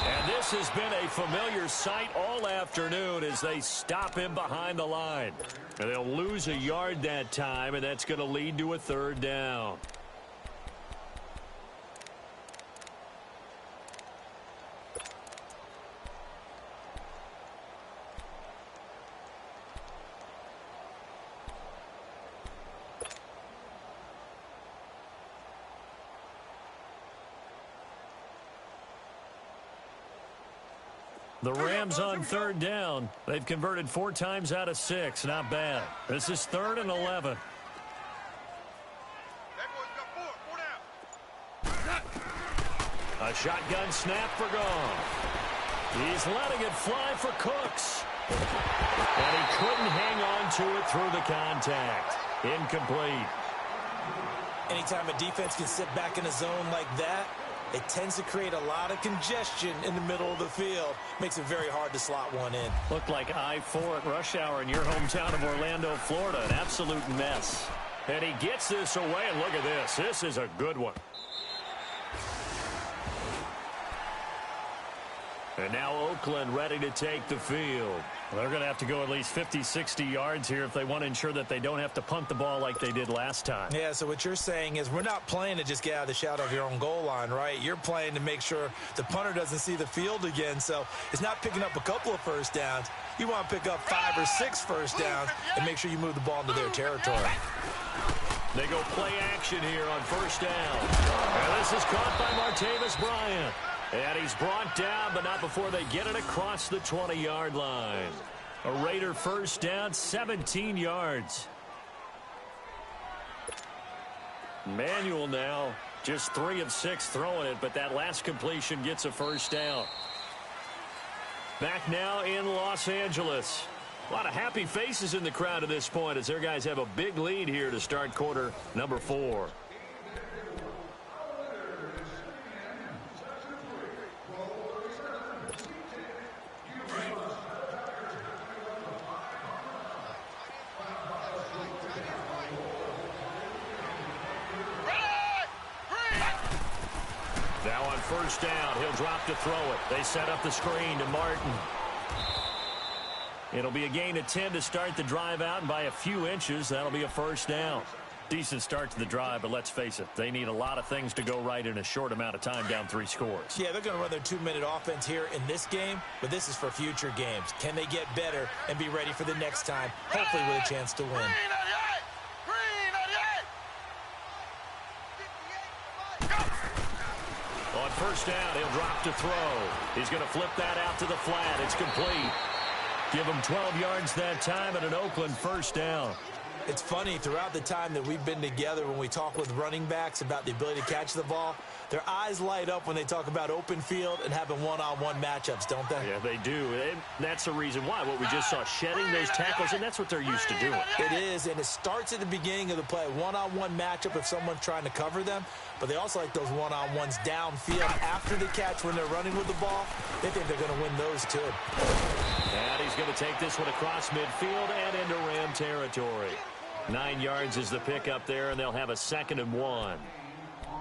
And this has been a familiar sight all afternoon as they stop him behind the line. And they'll lose a yard that time, and that's going to lead to a third down. The Rams on third down. They've converted 4 times out of 6. Not bad. This is 3rd and 11. A shotgun snap for Gone. He's letting it fly for Cooks. And he couldn't hang on to it through the contact. Incomplete. Anytime a defense can sit back in a zone like that, it tends to create a lot of congestion in the middle of the field. Makes it very hard to slot one in. Looked like I-4 at rush hour in your hometown of Orlando, Florida. An absolute mess. And he gets this away, and look at this. This is a good one. And now Oakland ready to take the field. They're going to have to go at least 50, 60 yards here if they want to ensure that they don't have to punt the ball like they did last time. Yeah, so what you're saying is we're not playing to just get out of the shadow of your own goal line, right? You're playing to make sure the punter doesn't see the field again. So it's not picking up a couple of first downs. You want to pick up 5 or 6 first downs and make sure you move the ball into their territory. They go play action here on first down. And this is caught by Martavis Bryant. And he's brought down, but not before they get it across the 20-yard line. A Raider first down, 17 yards. Manuel now, just 3 of 6 throwing it, but that last completion gets a first down. Back now in Los Angeles. A lot of happy faces in the crowd at this point as their guys have a big lead here to start quarter number 4. Now on first down, he'll drop to throw it. They set up the screen to Martin. It'll be a gain of 10 to start the drive out, and by a few inches, that'll be a first down. Decent start to the drive, but let's face it, they need a lot of things to go right in a short amount of time, down 3 scores. Yeah, they're going to run their 2-minute offense here in this game, but this is for future games. Can they get better and be ready for the next time, hopefully with a chance to win? On first down, he'll drop to throw. He's going to flip that out to the flat. It's complete. Give him 12 yards that time and an Oakland first down. It's funny, throughout the time that we've been together, when we talk with running backs about the ability to catch the ball, their eyes light up when they talk about open field and having one-on-one matchups, don't they? Yeah, they do. And that's the reason why. What we just saw, shedding those tackles, and that's what they're used to doing. It is, and it starts at the beginning of the play. One-on-one matchup if someone's trying to cover them, but they also like those one-on-ones downfield after the catch when they're running with the ball. They think they're going to win those too. And he's going to take this one across midfield and into Ram territory. 9 yards is the pickup there, and they'll have a 2nd and 1.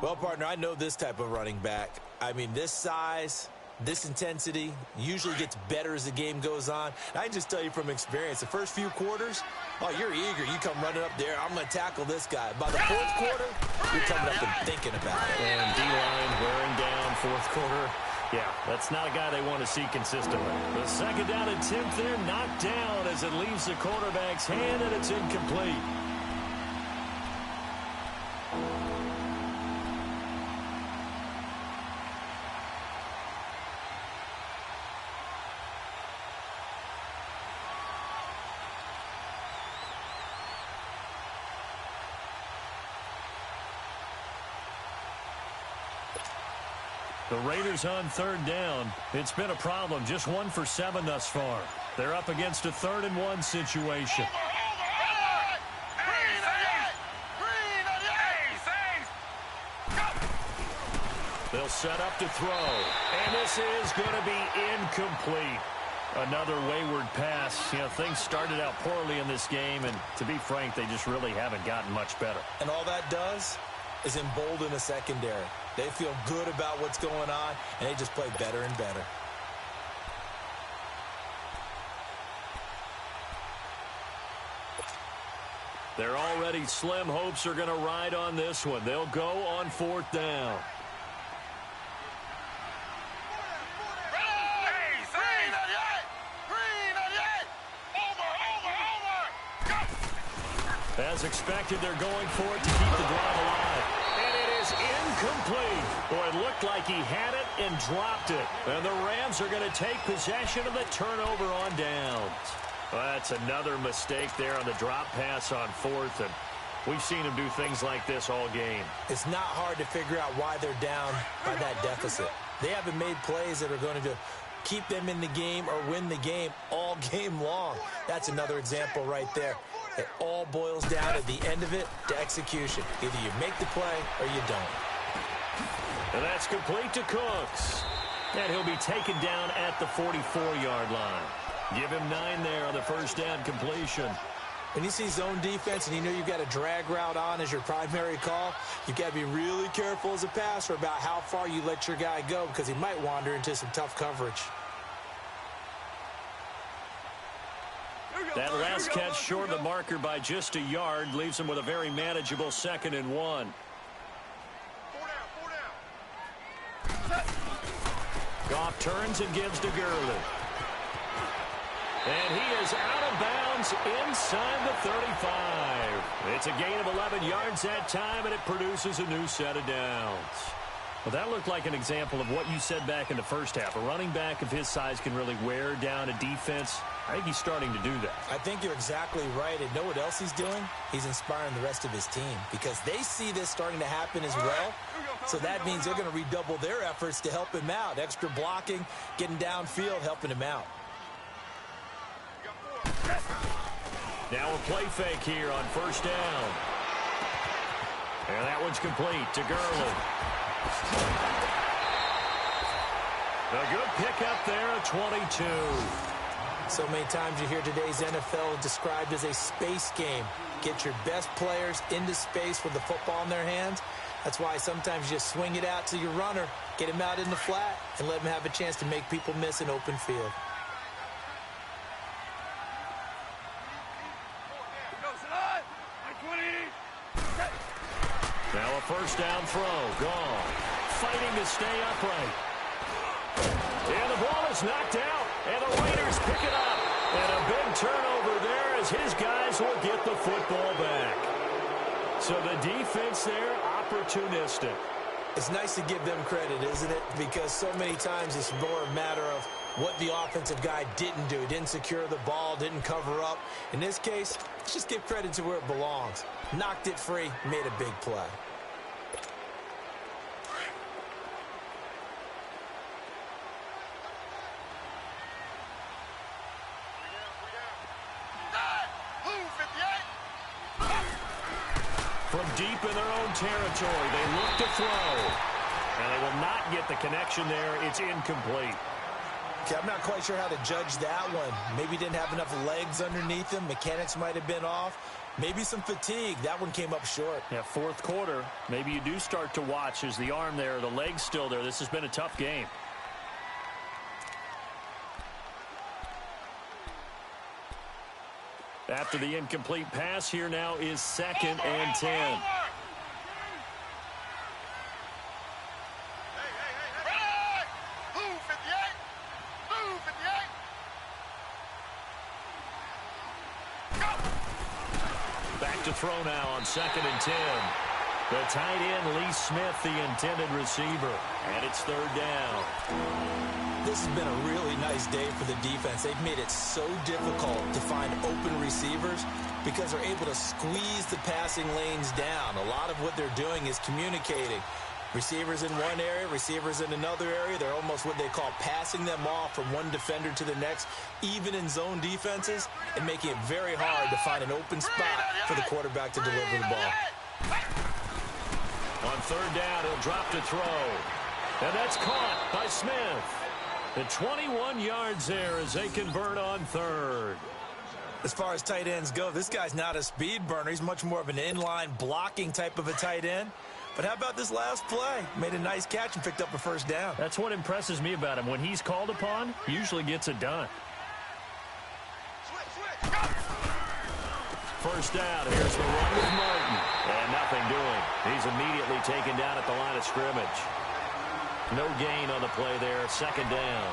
Well, partner, I know this type of running back. I mean, this size, this intensity usually gets better as the game goes on. And I can just tell you from experience, the first few quarters, oh, you're eager. You come running up there, I'm going to tackle this guy. By the fourth quarter, you're coming up and thinking about it. And D-line wearing down fourth quarter. Yeah, that's not a guy they want to see consistently. The 2nd down and 10th there, knocked down as it leaves the quarterback's hand, and it's incomplete. The Raiders on 3rd down. It's been a problem. Just 1 for 7 thus far. They're up against a 3rd and 1 situation. They'll set up to throw. And this is going to be incomplete. Another wayward pass. You know, things started out poorly in this game, and to be frank, they just really haven't gotten much better. And all that does is embolden the secondary. They feel good about what's going on, and they just play better and better. They're already slim hopes are going to ride on this one. They'll go on 4th down. As expected, they're going for it to keep the drive alive. And it is incomplete. Boy, it looked like he had it and dropped it. And the Rams are going to take possession of the turnover on downs. Well, that's another mistake there on the drop pass on 4th. And we've seen him do things like this all game. It's not hard to figure out why they're down by that deficit. They haven't made plays that are going to keep them in the game or win the game all game long. That's another example right there. It all boils down at the end of it to execution. Either you make the play or you don't. And that's complete to Cooks. And he'll be taken down at the 44-yard line. Give him 9 there on the 1st down completion. When you see zone defense and you know you've got a drag route on as your primary call, you've got to be really careful as a passer about how far you let your guy go because he might wander into some tough coverage. That last catch short of the marker by just a yard leaves him with a very manageable 2nd and 1. 4 down. Goff turns and gives to Gurley. And he is out of bounds inside the 35. It's a gain of 11 yards that time, and it produces a new set of downs. Well, that looked like an example of what you said back in the first half. A running back of his size can really wear down a defense. I think he's starting to do that. I think you're exactly right. And know what else he's doing? He's inspiring the rest of his team because they see this starting to happen as well. So that means they're going to redouble their efforts to help him out. Extra blocking, getting downfield, helping him out. Now a play fake here on 1st down. And that one's complete to Gurley. A good pickup there at 22. So many times you hear today's NFL described as a space game. Get your best players into space with the football in their hands. That's why sometimes you just swing it out to your runner, get him out in the flat, and let him have a chance to make people miss an open field. Now a 1st down throw. Gone. Fighting to stay upright. And the ball is knocked out. And the Raiders pick it up. And a big turnover there as his guys will get the football back. So the defense there, opportunistic. It's nice to give them credit, isn't it? Because so many times it's more a matter of what the offensive guy didn't do. He didn't secure the ball, didn't cover up. In this case, let's just give credit to where it belongs. Knocked it free, made a big play. From deep in their own territory, they look to throw. And they will not get the connection there. It's incomplete. Okay, I'm not quite sure how to judge that one. Maybe didn't have enough legs underneath him. Mechanics might have been off. Maybe some fatigue. That one came up short. Yeah, fourth quarter. Maybe you do start to watch as the arm there, the leg's still there. This has been a tough game. After the incomplete pass, here now is 2nd and 10. Back to throw now on 2nd and 10. The tight end, Lee Smith, the intended receiver. And it's 3rd down. This has been a really nice day for the defense. They've made it so difficult to find open receivers because they're able to squeeze the passing lanes down. A lot of what they're doing is communicating. Receivers in one area, receivers in another area. They're almost what they call passing them off from one defender to the next, even in zone defenses, and making it very hard to find an open spot for the quarterback to deliver the ball. On 3rd down, he'll drop to throw. And that's caught by Smith. The 21 yards there as they convert on 3rd. As far as tight ends go, this guy's not a speed burner. He's much more of an inline blocking type of a tight end. But how about this last play? Made a nice catch and picked up a 1st down. That's what impresses me about him. When he's called upon, he usually gets it done. 1st down. Here's the run with Martin. And nothing doing. He's immediately taken down at the line of scrimmage. No gain on the play there. 2nd down.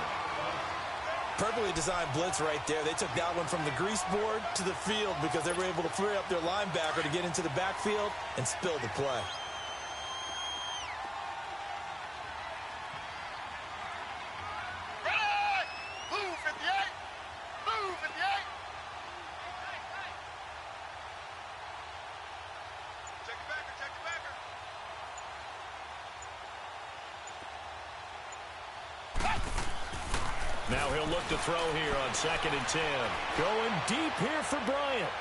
Perfectly designed blitz right there. They took that one from the grease board to the field because they were able to free up their linebacker to get into the backfield and spill the play. Now he'll look to throw here on 2nd and 10. Going deep here for Bryant.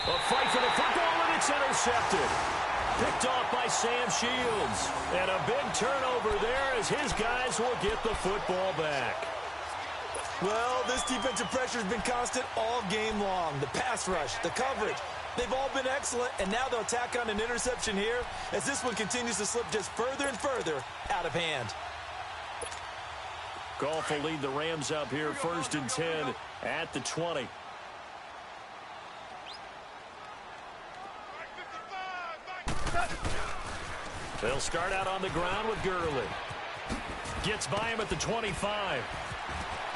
A fight for the football, and it's intercepted. Picked off by Sam Shields. And a big turnover there as his guys will get the football back. Well, this defensive pressure has been constant all game long. The pass rush, the coverage, they've all been excellent, and now they'll tack on an interception here as this one continues to slip just further and further out of hand. Goff will lead the Rams up here 1st and 10 at the 20. They'll start out on the ground with Gurley. Gets by him at the 25.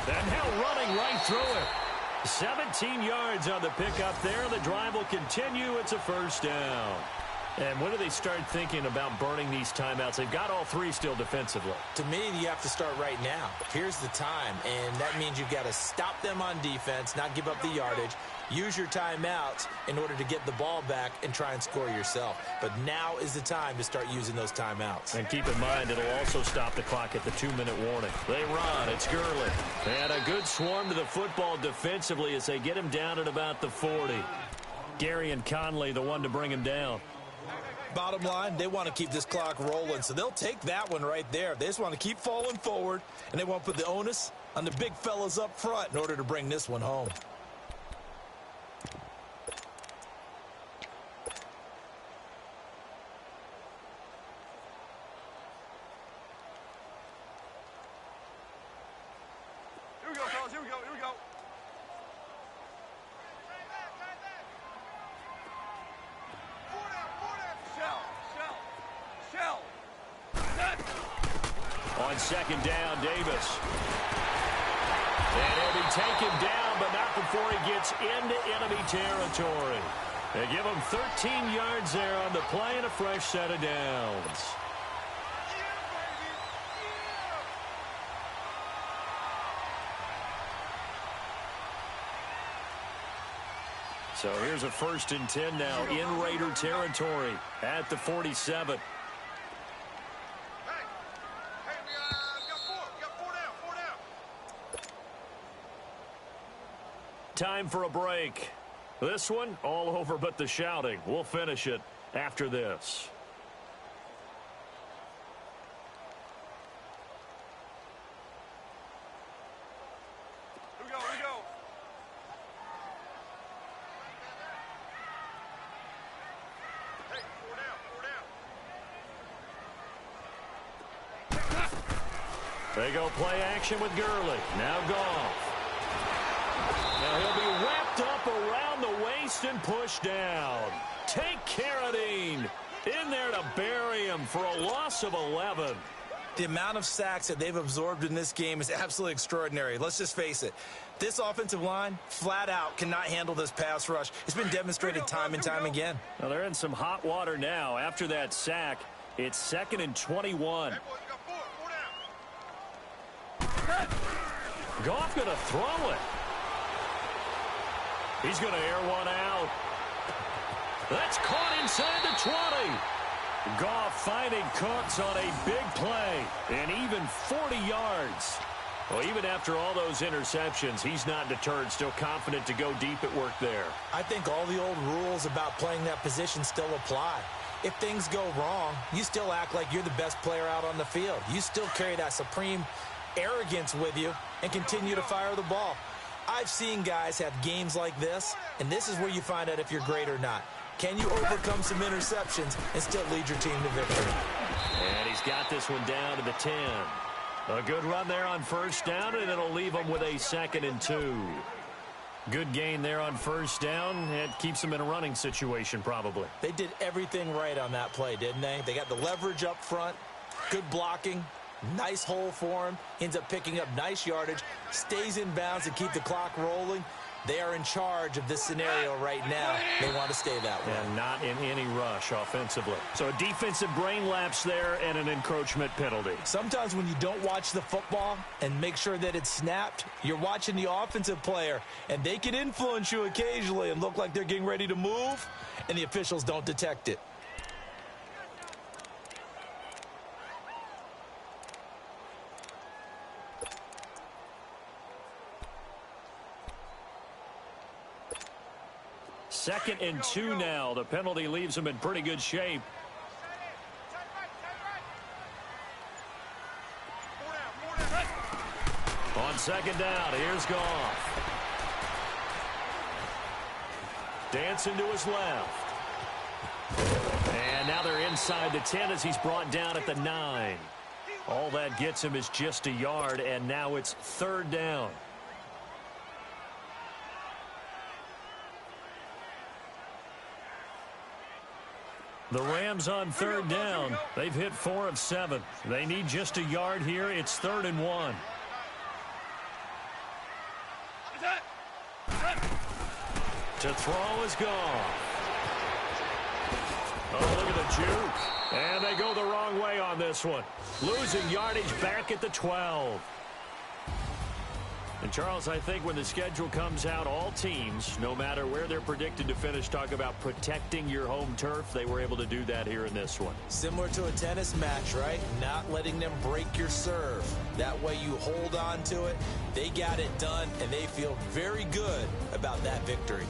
And now running right through it. 17 yards on the pickup there. The drive will continue. It's a 1st down. And when do they start thinking about burning these timeouts? They've got all 3 still defensively. To me, you have to start right now. Here's the time, and that means you've got to stop them on defense, not give up the yardage, use your timeouts in order to get the ball back and try and score yourself. But now is the time to start using those timeouts. And keep in mind, it'll also stop the clock at the 2-minute warning. They run. It's Gurley. And a good swarm to the football defensively as they get him down at about the 40. Gary and Conley, the one to bring him down. Bottom line, they want to keep this clock rolling, so they'll take that one right there. They just want to keep falling forward, and they want to put the onus on the big fellas up front in order to bring this one home. Here we go, fellas. Here we go. Here we go. Shell. On 2nd down, Davis. And he'll be taken down, but not before he gets into enemy territory. They give him 13 yards there on the play and a fresh set of downs. So here's a 1st and 10 now in Raider territory at the 47. Time for a break. This one, all over but the shouting. We'll finish it after this. Here we go, here we go. Hey, 4 down, 4 down. They go play action with Gurley. Now Goff. Now he'll be wrapped up around the waist and pushed down. Take Carradine in there to bury him for a loss of 11. The amount of sacks that they've absorbed in this game is absolutely extraordinary. Let's just face it. This offensive line, flat out, cannot handle this pass rush. It's been demonstrated time and time again. Well, they're in some hot water now. After that sack, it's 2nd and 21. Hey, boys, you got 4 down. Goff going to throw it. He's going to air one out. That's caught inside the 20. Goff finding Cooks on a big play and even 40 yards. Well, even after all those interceptions, he's not deterred, still confident to go deep at work there. I think all the old rules about playing that position still apply. If things go wrong, you still act like you're the best player out on the field. You still carry that supreme arrogance with you and continue to fire the ball. I've seen guys have games like this, and this is where you find out if you're great or not. Can you overcome some interceptions and still lead your team to victory? And he's got this one down to the 10. A good run there on 1st down, and it'll leave him with a 2nd and 2. Good gain there on 1st down. It keeps them in a running situation, probably. They did everything right on that play, didn't they? They got the leverage up front, good blocking, nice hole for him, ends up picking up nice yardage, stays in bounds to keep the clock rolling. They are in charge of this scenario right now. They want to stay that way. And not in any rush offensively. So a defensive brain lapse there and an encroachment penalty. Sometimes when you don't watch the football and make sure that it's snapped, you're watching the offensive player, and they can influence you occasionally and look like they're getting ready to move, and the officials don't detect it. Second and 2 now. The penalty leaves him in pretty good shape. On 2nd down, here's Goff. Dancing to his left. And now they're inside the 10 as he's brought down at the 9. All that gets him is just a yard, and now it's 3rd down. The Rams on 3rd down. They've hit 4 of 7. They need just a yard here. It's 3rd and 1. To throw is Goff. Oh, look at the juke. And they go the wrong way on this one. Losing yardage back at the 12. And, Charles, I think when the schedule comes out, all teams, no matter where they're predicted to finish, talk about protecting your home turf. They were able to do that here in this one. Similar to a tennis match, right? Not letting them break your serve. That way you hold on to it. They got it done, and they feel very good about that victory.